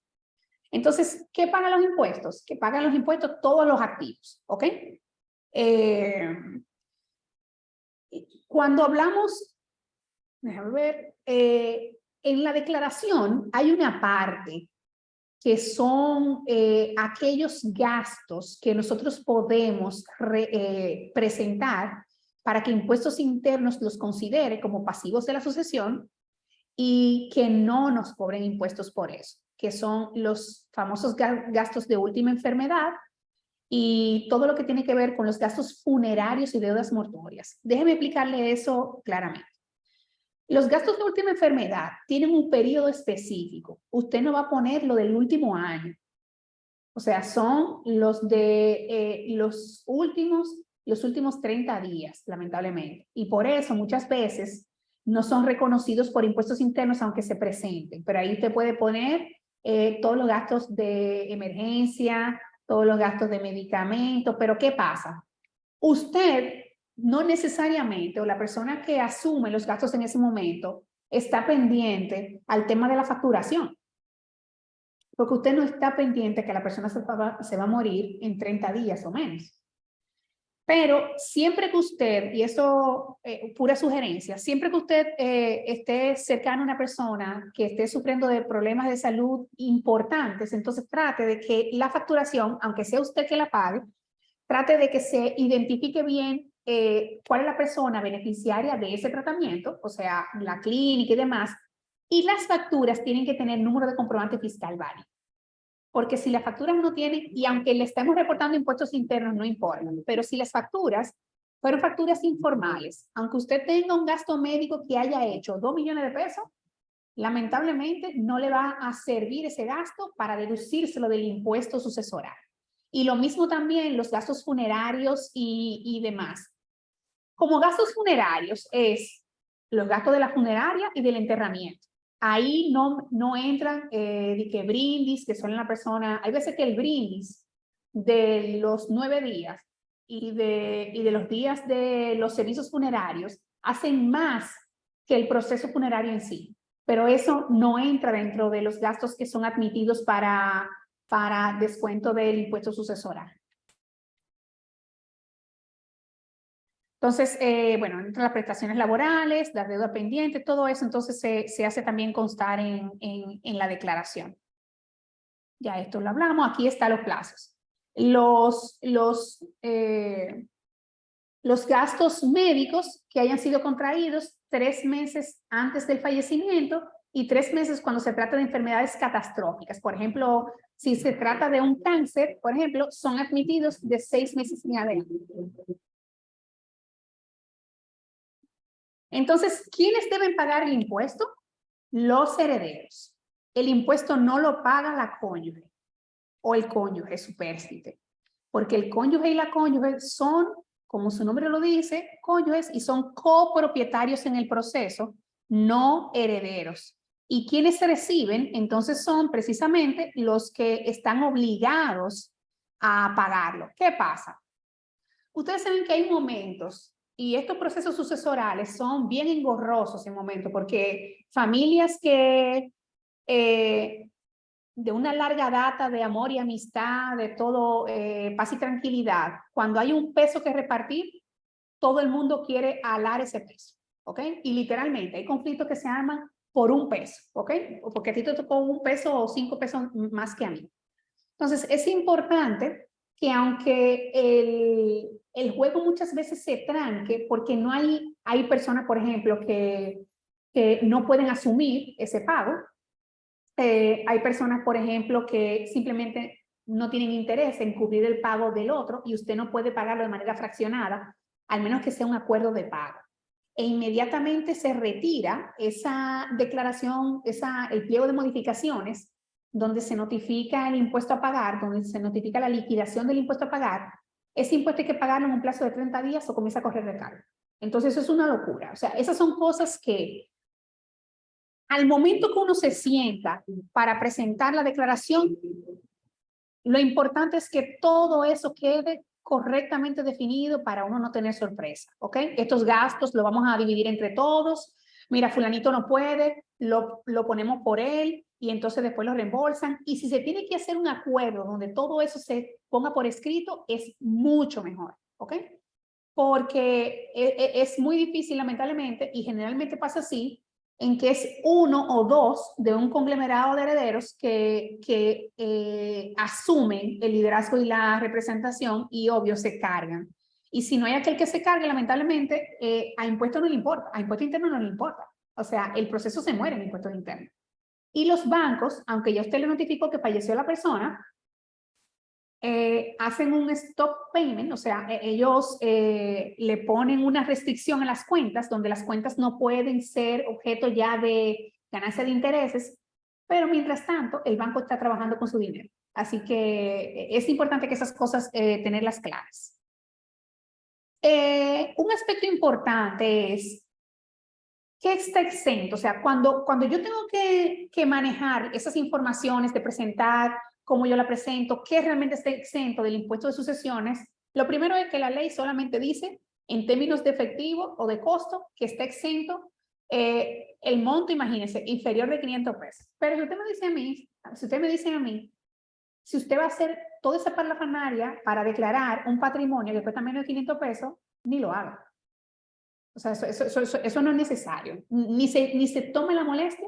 Entonces, ¿qué pagan los impuestos? Que pagan los impuestos todos los activos, ¿ok? Cuando hablamos, déjame ver, en la declaración hay una parte que son aquellos gastos que nosotros podemos presentar para que Impuestos Internos los considere como pasivos de la sucesión y que no nos cobren impuestos por eso, que son los famosos gastos de última enfermedad y todo lo que tiene que ver con los gastos funerarios y deudas mortuorias. Déjeme explicarle eso claramente. Los gastos de última enfermedad tienen un periodo específico. Usted no va a poner lo del último año. O sea, son los de los últimos 30 días, lamentablemente. Y por eso muchas veces no son reconocidos por Impuestos Internos aunque se presenten. Pero ahí usted puede poner todos los gastos de emergencia, todos los gastos de medicamentos. Pero ¿qué pasa? Usted no necesariamente, o la persona que asume los gastos en ese momento, está pendiente al tema de la facturación. Porque usted no está pendiente que la persona se va a morir en 30 días o menos. Pero siempre que usted, y eso pura sugerencia, siempre que usted esté cercano a una persona que esté sufriendo de problemas de salud importantes, entonces trate de que la facturación, aunque sea usted que la pague, trate de que se identifique bien cuál es la persona beneficiaria de ese tratamiento, o sea, la clínica y demás, y las facturas tienen que tener número de comprobante fiscal válido. Porque si las facturas no tienen, y aunque le estemos reportando Impuestos Internos, no importa, pero si las facturas fueron facturas informales, aunque usted tenga un gasto médico que haya hecho 2 millones de pesos, lamentablemente no le va a servir ese gasto para deducírselo del impuesto sucesoral. Y lo mismo también los gastos funerarios y demás. Como gastos funerarios es los gastos de la funeraria y del enterramiento. Ahí no entran de que brindis, que son la persona, hay veces que el brindis de los 9 días y de los días de los servicios funerarios hacen más que el proceso funerario en sí. Pero eso no entra dentro de los gastos que son admitidos para descuento del impuesto sucesoral. Entonces, bueno, entran las prestaciones laborales, la deuda pendiente, todo eso, entonces se hace también constar en la declaración. Ya esto lo hablamos, aquí están los plazos. Los gastos médicos que hayan sido contraídos 3 meses antes del fallecimiento y 3 meses cuando se trata de enfermedades catastróficas. Por ejemplo, si se trata de un cáncer, por ejemplo, son admitidos de 6 meses en adelante. Entonces, ¿quiénes deben pagar el impuesto? Los herederos. El impuesto no lo paga la cónyuge o el cónyuge supérstite, porque el cónyuge y la cónyuge son, como su nombre lo dice, cónyuges y son copropietarios en el proceso, no herederos. Y quienes se reciben, entonces son precisamente los que están obligados a pagarlo. ¿Qué pasa? Ustedes saben que hay momentos, y estos procesos sucesorales son bien engorrosos en momentos, porque familias que de una larga data de amor y amistad, de todo paz y tranquilidad, cuando hay un peso que repartir, todo el mundo quiere alar ese peso, ¿ok? Y literalmente hay conflictos que se arman por un peso, ¿ok? O porque a ti te tocó 1 peso o 5 pesos más que a mí. Entonces, es importante que aunque el juego muchas veces se tranque, porque no hay personas, por ejemplo, que no pueden asumir ese pago. Hay personas, por ejemplo, que simplemente no tienen interés en cubrir el pago del otro y usted no puede pagarlo de manera fraccionada al menos que sea un acuerdo de pago. E inmediatamente se retira esa declaración, el pliego de modificaciones, donde se notifica el impuesto a pagar, donde se notifica la liquidación del impuesto a pagar. Ese impuesto hay que pagarlo en un plazo de 30 días o comienza a correr recargo. Entonces, eso es una locura. O sea, esas son cosas que al momento que uno se sienta para presentar la declaración, lo importante es que todo eso quede correctamente definido para uno no tener sorpresa, ¿ok? Estos gastos los vamos a dividir entre todos. Mira, fulanito no puede, lo ponemos por él y entonces después lo reembolsan. Y si se tiene que hacer un acuerdo donde todo eso se ponga por escrito, es mucho mejor, ¿ok? Porque es muy difícil, lamentablemente, y generalmente pasa así, en que es uno o dos de un conglomerado de herederos que asumen el liderazgo y la representación y obvio se cargan. Y si no hay aquel que se cargue, lamentablemente, a impuestos no le importa, a impuesto interno no le importa. O sea, el proceso se muere en impuestos internos. Y los bancos, aunque ya usted le notificó que falleció la persona, hacen un stop payment, o sea, ellos le ponen una restricción a las cuentas, donde las cuentas no pueden ser objeto ya de ganancia de intereses, pero mientras tanto, el banco está trabajando con su dinero. Así que es importante que esas cosas tenerlas claras. Un aspecto importante es ¿qué está exento? O sea, cuando yo tengo que manejar esas informaciones, de presentar cómo yo la presento, qué realmente está exento del impuesto de sucesiones, lo primero es que la ley solamente dice, en términos de efectivo o de costo, que está exento el monto, imagínense, inferior de 500 pesos. Pero si usted me dice a mí, si usted va a hacer toda esa parlafanaria para declarar un patrimonio que cuesta menos de 500 pesos, ni lo haga. O sea, eso no es necesario. Ni se tome la molestia,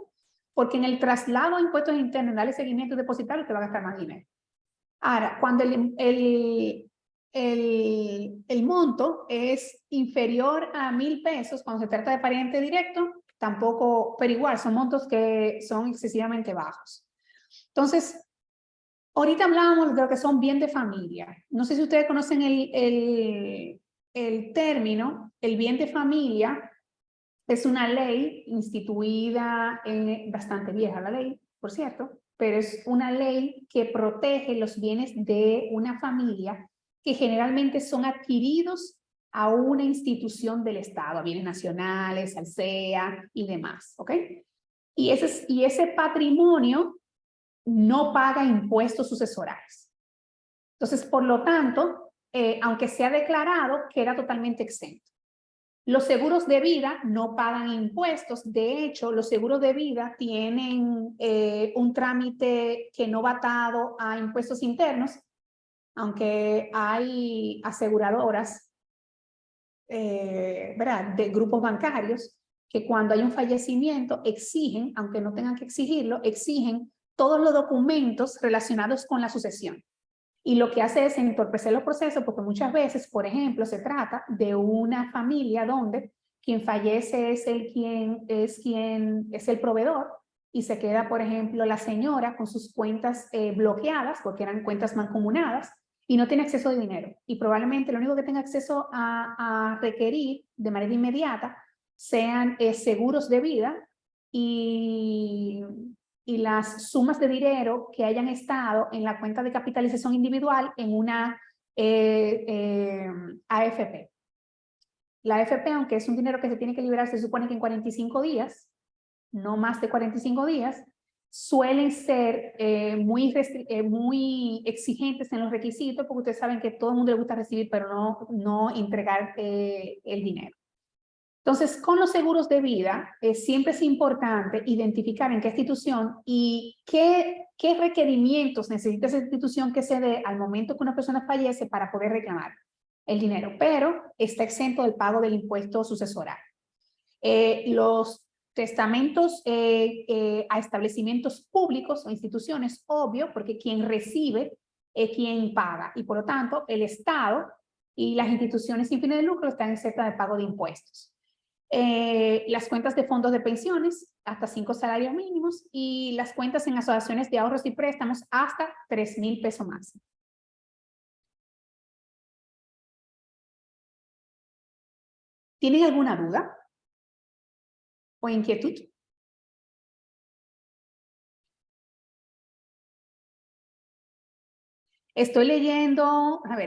porque en el traslado a impuestos internos, darle seguimiento y depositarlo, te va a gastar más dinero. Ahora, cuando el monto es inferior a 1,000 pesos, cuando se trata de pariente directo, tampoco, pero igual, son montos que son excesivamente bajos. Entonces, ahorita hablábamos de lo que son bien de familia. No sé si ustedes conocen el término, el bien de familia. Es una ley instituida, bastante vieja la ley, por cierto, pero es una ley que protege los bienes de una familia que generalmente son adquiridos a una institución del Estado, a bienes nacionales, al CEA y demás, ¿ok? Y ese patrimonio no paga impuestos sucesorales. Entonces, por lo tanto, aunque sea declarado, queda totalmente exento. Los seguros de vida no pagan impuestos. De hecho, los seguros de vida tienen un trámite que no va atado a impuestos internos, aunque hay aseguradoras, ¿verdad?, de grupos bancarios que cuando hay un fallecimiento exigen, aunque no tengan que exigirlo, exigen todos los documentos relacionados con la sucesión. Y lo que hace es entorpecer los procesos porque muchas veces, por ejemplo, se trata de una familia donde quien fallece es el proveedor y se queda, por ejemplo, la señora con sus cuentas bloqueadas porque eran cuentas mancomunadas y no tiene acceso de dinero. Y probablemente lo único que tenga acceso a requerir de manera inmediata sean seguros de vida y las sumas de dinero que hayan estado en la cuenta de capitalización individual en una AFP. La AFP, aunque es un dinero que se tiene que liberar, se supone que en 45 días, no más de 45 días, suelen ser muy exigentes en los requisitos, porque ustedes saben que todo el mundo le gusta recibir, pero no entregar el dinero. Entonces, con los seguros de vida, siempre es importante identificar en qué institución y qué requerimientos necesita esa institución que se dé al momento que una persona fallece para poder reclamar el dinero, pero está exento del pago del impuesto sucesoral. Los testamentos a establecimientos públicos o instituciones, obvio, porque quien recibe es quien paga, y por lo tanto, el Estado y las instituciones sin fines de lucro están exentas del pago de impuestos. Las cuentas de fondos de pensiones, hasta 5 salarios mínimos, y las cuentas en asociaciones de ahorros y préstamos hasta 3,000 pesos máximo. ¿Tienen alguna duda o inquietud? Estoy leyendo a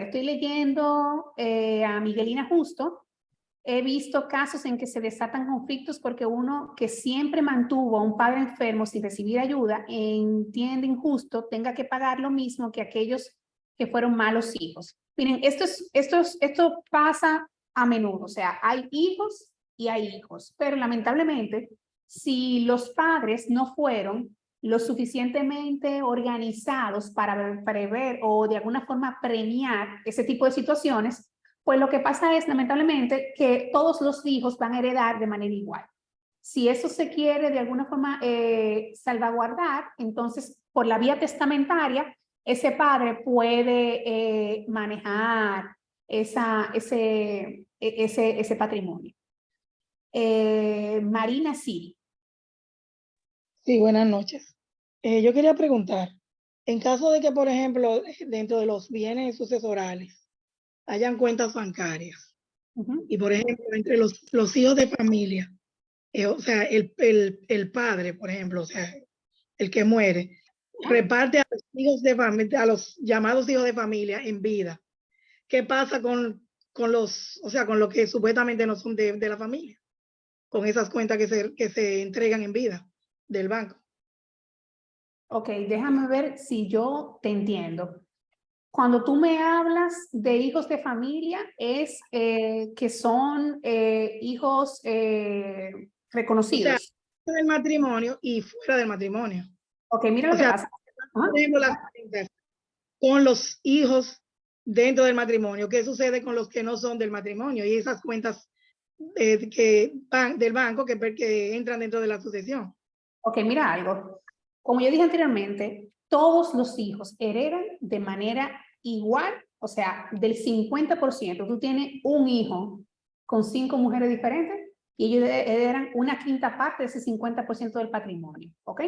Miguelina Justo. He visto casos en que se desatan conflictos porque uno que siempre mantuvo a un padre enfermo sin recibir ayuda entiende injusto tenga que pagar lo mismo que aquellos que fueron malos hijos. Miren, esto pasa a menudo, o sea, hay hijos y hay hijos, pero lamentablemente, si los padres no fueron lo suficientemente organizados para prever o de alguna forma premiar ese tipo de situaciones, pues lo que pasa es, lamentablemente, que todos los hijos van a heredar de manera igual. Si eso se quiere de alguna forma salvaguardar, entonces por la vía testamentaria, ese padre puede manejar ese patrimonio. Marina Siri. Sí, buenas noches. Yo quería preguntar, en caso de que, por ejemplo, dentro de los bienes sucesorales hayan cuentas bancarias, y por ejemplo, entre los hijos de familia, o sea, el padre, por ejemplo, o sea, el que muere, reparte a los hijos de familia, a los llamados hijos de familia en vida. ¿Qué pasa con los, o sea, con los que supuestamente no son de la familia? Con esas cuentas que se entregan en vida del banco. Ok, déjame ver si yo te entiendo. Cuando tú me hablas de hijos de familia, es que son hijos reconocidos. O sea, del matrimonio y fuera del matrimonio. Ok, mira lo que pasa. Por ejemplo, las cuentas con los hijos dentro del matrimonio. ¿Qué sucede con los que no son del matrimonio? Y esas cuentas del banco que entran dentro de la sucesión. Ok, mira algo. Como yo dije anteriormente, todos los hijos heredan de manera igual, o sea, del 50%. Tú tienes un hijo con 5 mujeres diferentes y ellos heredan una quinta parte de ese 50% del patrimonio, ¿ok?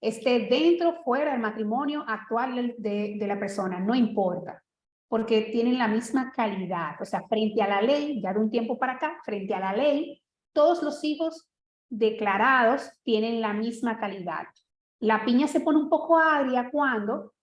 Esté dentro o fuera del matrimonio actual de la persona, no importa, porque tienen la misma calidad. O sea, frente a la ley, ya de un tiempo para acá, frente a la ley, todos los hijos declarados tienen la misma calidad. La piña se pone un poco agria cuando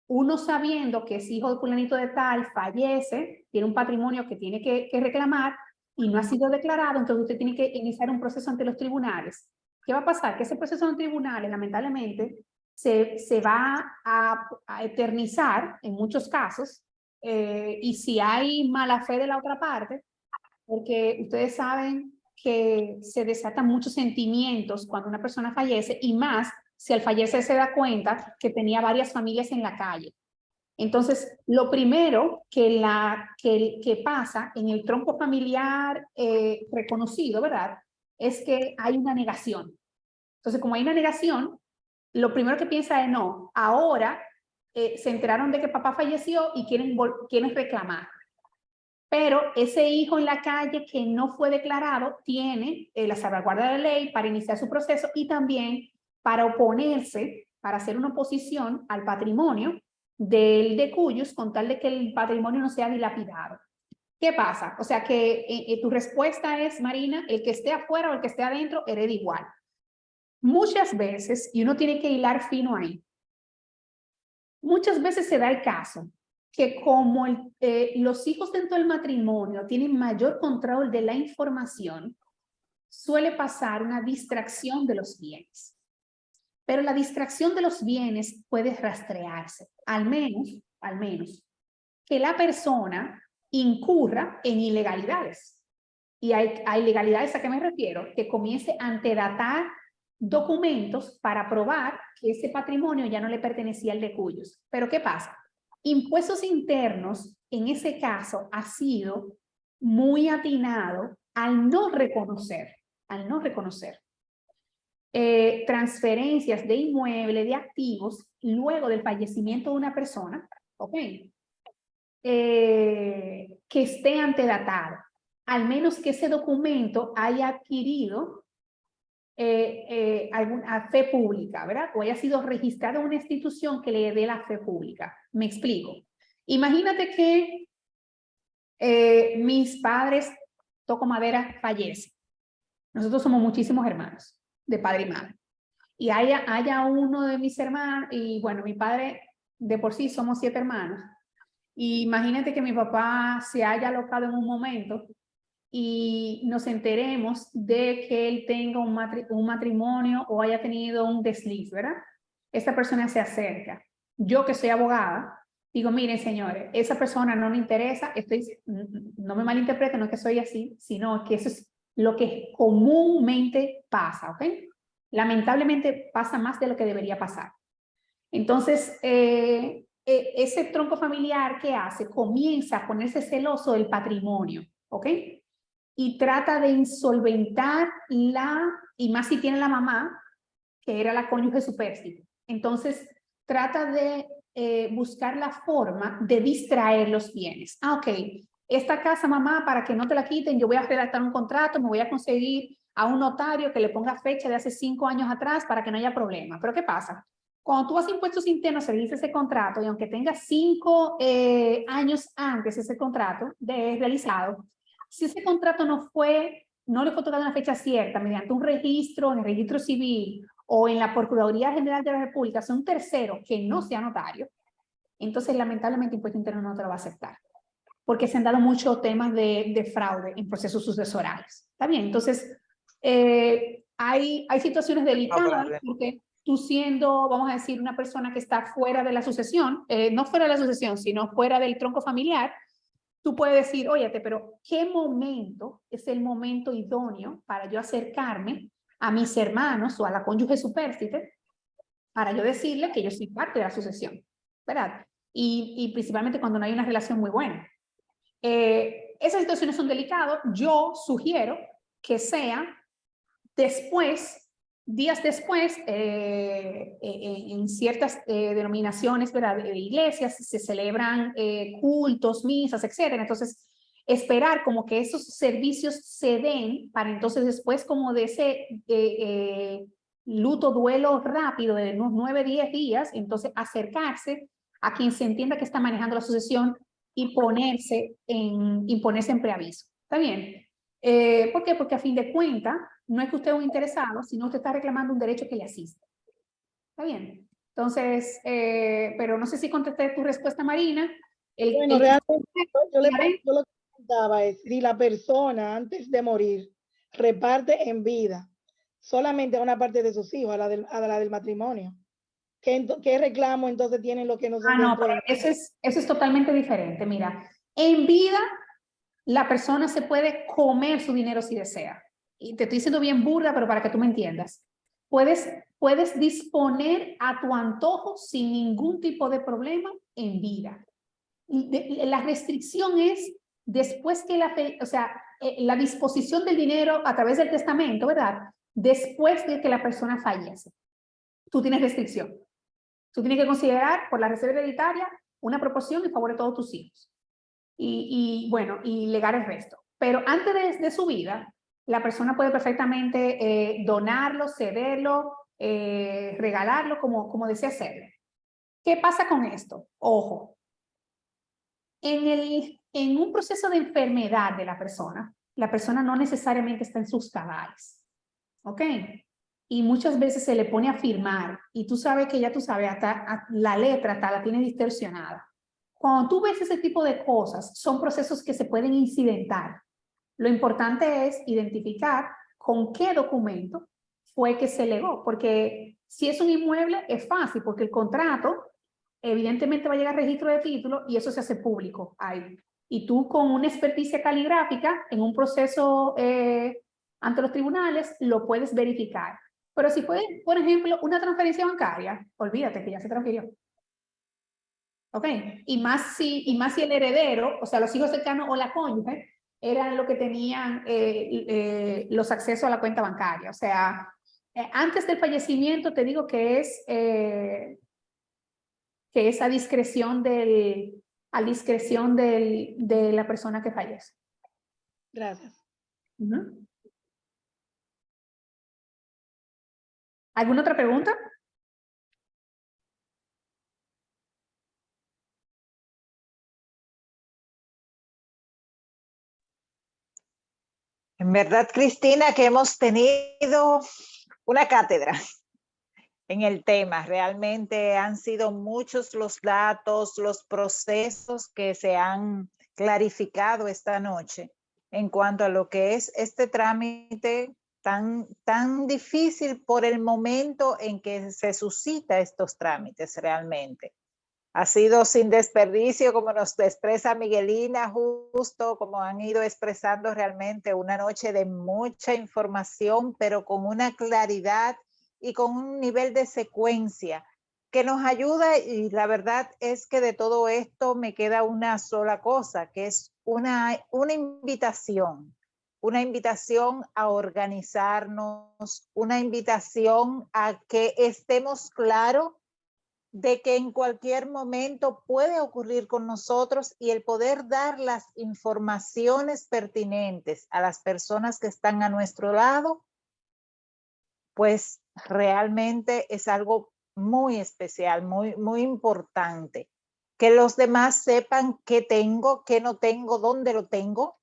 uno, sabiendo que es hijo de fulanito de tal, fallece, tiene un patrimonio que tiene que reclamar y no ha sido declarado, entonces usted tiene que iniciar un proceso ante los tribunales. ¿Qué va a pasar? Que ese proceso en los tribunales, lamentablemente, se va a eternizar en muchos casos, y si hay mala fe de la otra parte, porque ustedes saben que se desatan muchos sentimientos cuando una persona fallece, y más si al fallecer se da cuenta que tenía varias familias en la calle. Entonces, lo primero que pasa en el tronco familiar reconocido, ¿verdad? Es que hay una negación. Entonces, como hay una negación, lo primero que piensa es, no, ahora se enteraron de que papá falleció y quieren reclamar. Pero ese hijo en la calle que no fue declarado tiene la salvaguarda de la ley para iniciar su proceso y también para oponerse, para hacer una oposición al patrimonio del de cuyos, con tal de que el patrimonio no sea dilapidado. ¿Qué pasa? O sea que tu respuesta es, Marina, el que esté afuera o el que esté adentro hereda igual. Muchas veces, y uno tiene que hilar fino ahí, muchas veces se da el caso que como los hijos dentro del matrimonio tienen mayor control de la información, suele pasar una distracción de los bienes. Pero la distracción de los bienes puede rastrearse, al menos, que la persona incurra en ilegalidades. Y hay ilegalidades, ¿a qué me refiero? Que comience a antedatar documentos para probar que ese patrimonio ya no le pertenecía al de cuyos. Pero ¿qué pasa? Impuestos internos, en ese caso, ha sido muy atinado al no reconocer transferencias de inmueble, de activos, luego del fallecimiento de una persona, ¿ok? Que esté antedatado, al menos que ese documento haya adquirido alguna fe pública, ¿verdad? O haya sido registrado en una institución que le dé la fe pública. Me explico. Imagínate que mis padres toco madera, fallece. Nosotros somos muchísimos hermanos, de padre y madre. Y haya uno de mis hermanos, y bueno, mi padre, de por sí somos 7 hermanos. Y imagínate que mi papá se haya alocado en un momento y nos enteremos de que él tenga un matrimonio o haya tenido un desliz, ¿verdad? Esta persona se acerca. Yo que soy abogada, digo, miren señores, esa persona no me interesa, no me malinterpreten, no es que soy así, sino que eso es lo que comúnmente pasa, ¿ok? Lamentablemente pasa más de lo que debería pasar. Entonces, ese tronco familiar que hace comienza a ponerse celoso del patrimonio, ¿ok? Y trata de insolventar y más si tiene la mamá, que era la cónyuge supérstite. Entonces, trata de buscar la forma de distraer los bienes. Ah, ok, esta casa, mamá, para que no te la quiten, yo voy a redactar un contrato, me voy a conseguir a un notario que le ponga fecha de hace 5 años atrás para que no haya problema. Pero ¿qué pasa? Cuando tú vas a impuestos internos, realiza ese contrato y aunque tenga 5 años antes ese contrato realizado, si ese contrato no le fue otorgado una fecha cierta mediante un registro en el registro civil o en la Procuraduría General de la República, sea un tercero que no sea notario, entonces lamentablemente Impuesto Interno no te lo va a aceptar. Porque se han dado muchos temas de fraude en procesos sucesorales. ¿Está bien? Entonces, hay situaciones delicadas porque tú siendo, vamos a decir, una persona que está fuera de la sucesión, no fuera de la sucesión, sino fuera del tronco familiar, tú puedes decir, óyate, pero ¿qué momento es el momento idóneo para yo acercarme a mis hermanos o a la cónyuge supérstite para yo decirle que yo soy parte de la sucesión? ¿Verdad? Y principalmente cuando no hay una relación muy buena. Esas situaciones son delicadas. Yo sugiero que sea después, días después, en ciertas denominaciones, ¿verdad?, de iglesias, se celebran cultos, misas, etcétera. Entonces, esperar como que esos servicios se den para entonces después como de ese luto, duelo rápido de unos 9, 10 días, entonces acercarse a quien se entienda que está manejando la sucesión y imponerse en preaviso. ¿Está bien? ¿Por qué? Porque a fin de cuentas, no es que usted es un interesado, sino usted está reclamando un derecho que le asiste. ¿Está bien? Entonces, pero no sé si contesté tu respuesta, Marina. Bueno, realmente yo lo que preguntaba es si la persona antes de morir reparte en vida solamente a una parte de sus hijos, a la del matrimonio. ¿Qué reclamo entonces tienen los que no son no, pero eso es totalmente diferente. Mira, en vida la persona se puede comer su dinero si desea. Y te estoy diciendo bien burda, pero para que tú me entiendas. Puedes disponer a tu antojo sin ningún tipo de problema en vida. La restricción es después que la disposición del dinero a través del testamento, ¿verdad? Después de que la persona fallece. Tú tienes restricción. Tú tienes que considerar por la reserva hereditaria una proporción en favor de todos tus hijos. Bueno, y legar el resto. Pero antes de su vida, la persona puede perfectamente donarlo, cederlo, regalarlo, como desea hacerlo. ¿Qué pasa con esto? Ojo, en un proceso de enfermedad de la persona no necesariamente está en sus cabales. ¿Ok? Y muchas veces se le pone a firmar y tú sabes que ya tú sabes, hasta la letra hasta la tiene distorsionada. Cuando tú ves ese tipo de cosas, son procesos que se pueden incidentar. Lo importante es identificar con qué documento fue que se legó, porque si es un inmueble es fácil, porque el contrato evidentemente va a llegar al registro de título y eso se hace público ahí. Y tú con una experticia caligráfica en un proceso ante los tribunales lo puedes verificar. Pero si fue, por ejemplo, una transferencia bancaria, olvídate que ya se transfirió. ¿Ok? Y más si el heredero, o sea, los hijos cercanos o la cónyuge, eran los que tenían los accesos a la cuenta bancaria. O sea, antes del fallecimiento te digo que es a discreción de la persona que fallece. Gracias. ¿Alguna otra pregunta? En verdad, Cristina, que hemos tenido una cátedra en el tema. Realmente han sido muchos los datos, los procesos que se han clarificado esta noche en cuanto a lo que es este trámite tan difícil por el momento en que se suscita estos trámites realmente. Ha sido sin desperdicio, como nos expresa Miguelina, justo como han ido expresando realmente una noche de mucha información, pero con una claridad y con un nivel de secuencia que nos ayuda. Y la verdad es que de todo esto me queda una sola cosa, que es una invitación a organizarnos, una invitación a que estemos claros de que en cualquier momento puede ocurrir con nosotros, y el poder dar las informaciones pertinentes a las personas que están a nuestro lado, pues realmente es algo muy especial, muy importante. Que los demás sepan qué tengo, qué no tengo, dónde lo tengo,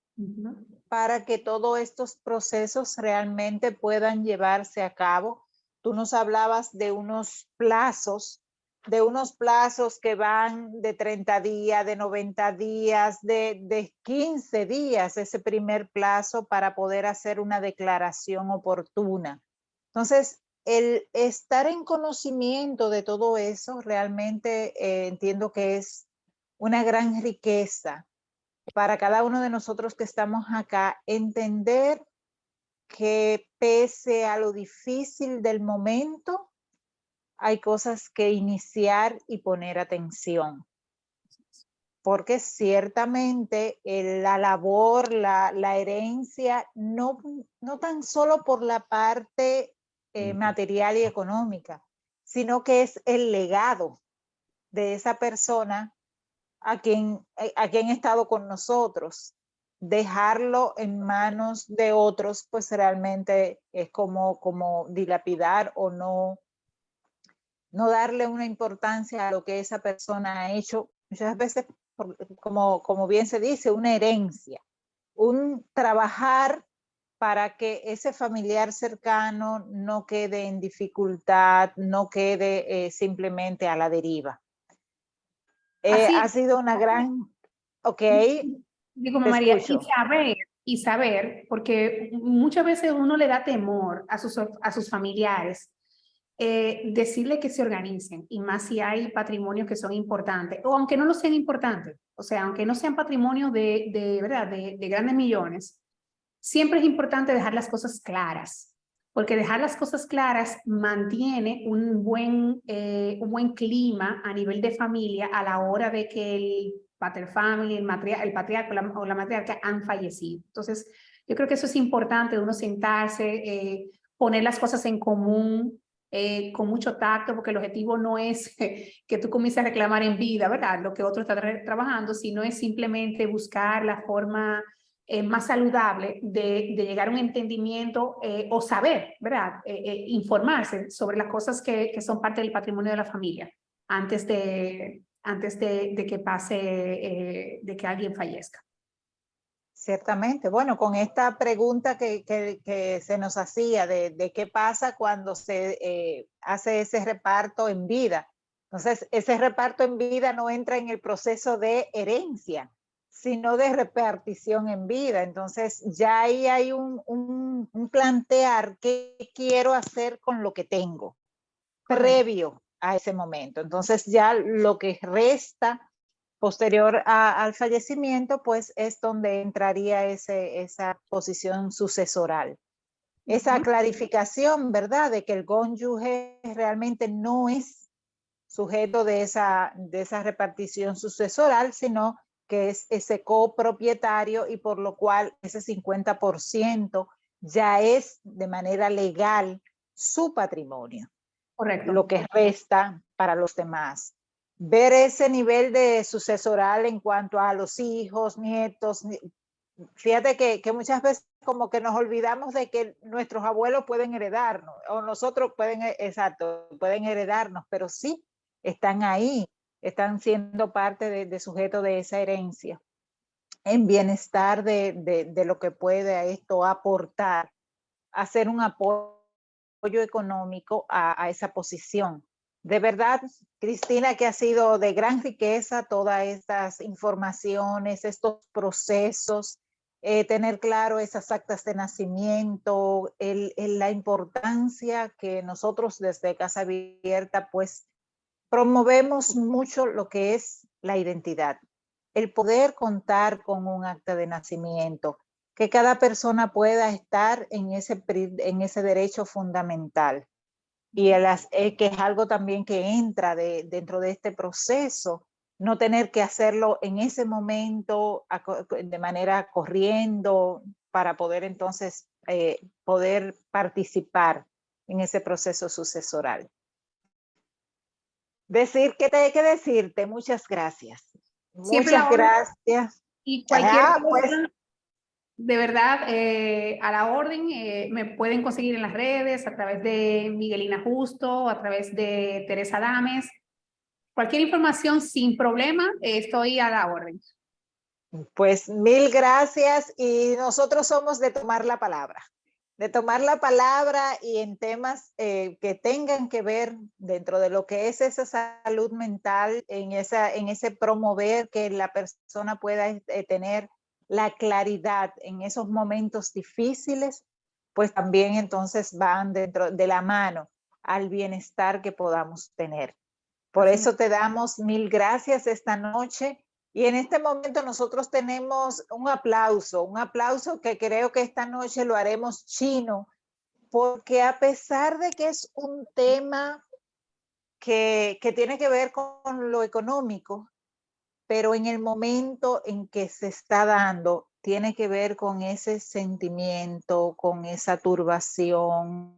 para que todos estos procesos realmente puedan llevarse a cabo. Tú nos hablabas de unos plazos que van de 30 días, de 90 días, de 15 días, ese primer plazo para poder hacer una declaración oportuna. Entonces, el estar en conocimiento de todo eso realmente entiendo que es una gran riqueza para cada uno de nosotros que estamos acá, entender que pese a lo difícil del momento, hay cosas que iniciar y poner atención. Porque ciertamente la labor, la herencia, no tan solo por la parte material y económica, sino que es el legado de esa persona a quien ha estado con nosotros. Dejarlo en manos de otros, pues realmente es como dilapidar o no darle una importancia a lo que esa persona ha hecho. Muchas veces, como bien se dice, una herencia, un trabajar para que ese familiar cercano no quede en dificultad, no quede simplemente a la deriva. Ha sido una gran... Ok, Digo, te María, escucho. y saber, porque muchas veces uno le da temor a sus familiares, decirle que se organicen, y más si hay patrimonios que son importantes, o aunque no lo sean importantes, o sea, aunque no sean patrimonios ¿verdad? De grandes millones, siempre es importante dejar las cosas claras, porque dejar las cosas claras mantiene un buen clima a nivel de familia a la hora de que el pater family, el patriarca o la matriarca han fallecido. Entonces, yo creo que eso es importante, uno sentarse, poner las cosas en común, con mucho tacto, porque el objetivo no es que tú comiences a reclamar en vida, ¿verdad? Lo que otro está trabajando, sino es simplemente buscar la forma más saludable de llegar a un entendimiento o saber, ¿verdad? Informarse sobre las cosas que son parte del patrimonio de la familia antes de que pase, de que alguien fallezca. Ciertamente. Bueno, con esta pregunta que se nos hacía de qué pasa cuando se hace ese reparto en vida. Entonces, ese reparto en vida no entra en el proceso de herencia, sino de repartición en vida. Entonces, ya ahí hay un plantear qué quiero hacer con lo que tengo previo a ese momento. Entonces, ya lo que resta posterior al fallecimiento, pues es donde entraría esa posición sucesoral. Esa clarificación, ¿verdad? De que el cónyuge realmente no es sujeto de esa repartición sucesoral, sino que es ese copropietario, y por lo cual ese 50% ya es de manera legal su patrimonio. Correcto. Lo que resta para los demás. Ver ese nivel de sucesoral en cuanto a los hijos, nietos. Fíjate que muchas veces como que nos olvidamos de que nuestros abuelos pueden heredarnos, o nosotros pueden heredarnos, pero sí están ahí, están siendo parte de sujeto de esa herencia. en bienestar de lo que puede esto aportar, hacer un apoyo económico a esa posición. De verdad, Cristina, que ha sido de gran riqueza todas estas informaciones, estos procesos, tener claro esas actas de nacimiento, la importancia que nosotros desde Casa Abierta pues promovemos mucho lo que es la identidad, el poder contar con un acta de nacimiento, que cada persona pueda estar en ese derecho fundamental. Y que es algo también que entra dentro de este proceso, no tener que hacerlo en ese momento de manera corriendo para poder entonces poder participar en ese proceso sucesoral. Decir que te hay que decirte muchas gracias. Siempre Muchas gracias. Y cualquier cosa, Pues, de verdad, a la orden, me pueden conseguir en las redes, a través de Miguelina Justo, a través de Teresa Dames. Cualquier información sin problema, estoy a la orden. pues mil gracias y nosotros somos de tomar la palabra. De tomar la palabra y en temas que tengan que ver dentro de lo que es esa salud mental, en ese promover que la persona pueda tener la claridad en esos momentos difíciles, pues también entonces van dentro de la mano al bienestar que podamos tener. Por eso te damos mil gracias esta noche. Y en este momento nosotros tenemos un aplauso que creo que esta noche lo haremos chino, porque a pesar de que es un tema que tiene que ver con lo económico, pero en el momento en que se está dando, tiene que ver con ese sentimiento, con esa turbación,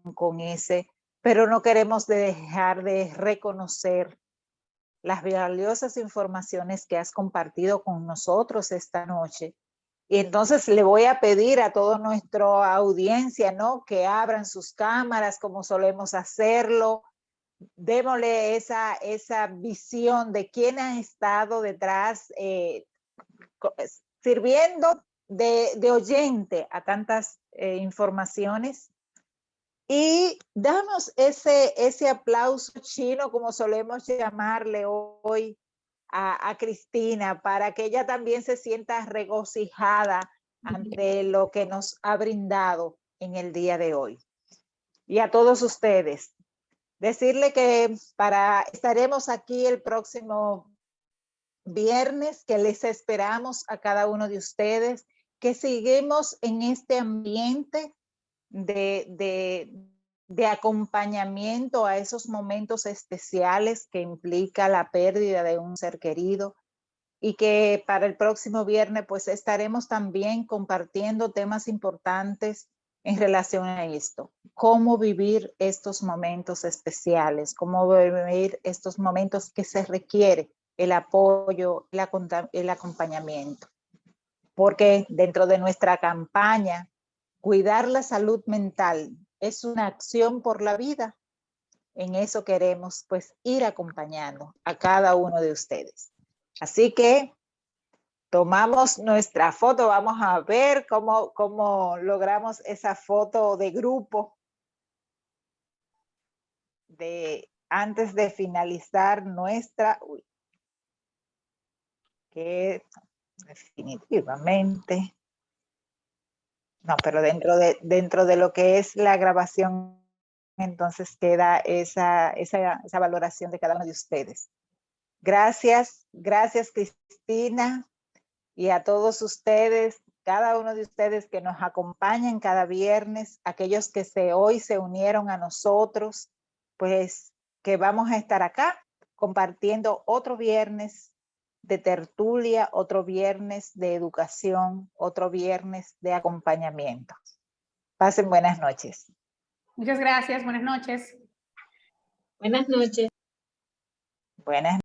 pero no queremos dejar de reconocer las valiosas informaciones que has compartido con nosotros esta noche. Y entonces le voy a pedir a toda nuestra audiencia, ¿no?, que abran sus cámaras como solemos hacerlo. Démosle esa visión de quién ha estado detrás, sirviendo de oyente a tantas informaciones. Y damos ese aplauso chino, como solemos llamarle hoy a Cristina, para que ella también se sienta regocijada ante lo que nos ha brindado en el día de hoy. Y a todos ustedes, decirle que estaremos aquí el próximo viernes, que les esperamos a cada uno de ustedes, que seguimos en este ambiente de acompañamiento a esos momentos especiales que implica la pérdida de un ser querido, y que para el próximo viernes pues estaremos también compartiendo temas importantes en relación a esto, cómo vivir estos momentos especiales, cómo vivir estos momentos que se requiere el apoyo, el acompañamiento, porque dentro de nuestra campaña cuidar la salud mental es una acción por la vida. En eso queremos pues ir acompañando a cada uno de ustedes. Así que tomamos nuestra foto, vamos a ver cómo logramos esa foto de grupo antes de finalizar nuestra, que definitivamente, no, pero dentro de lo que es la grabación, entonces queda esa valoración de cada uno de ustedes. Gracias Cristina, y a todos ustedes, cada uno de ustedes que nos acompañan cada viernes, aquellos que hoy se unieron a nosotros, pues que vamos a estar acá compartiendo otro viernes de tertulia, otro viernes de educación, otro viernes de acompañamiento. Pasen buenas noches. Muchas gracias, buenas noches. Buenas noches. Buenas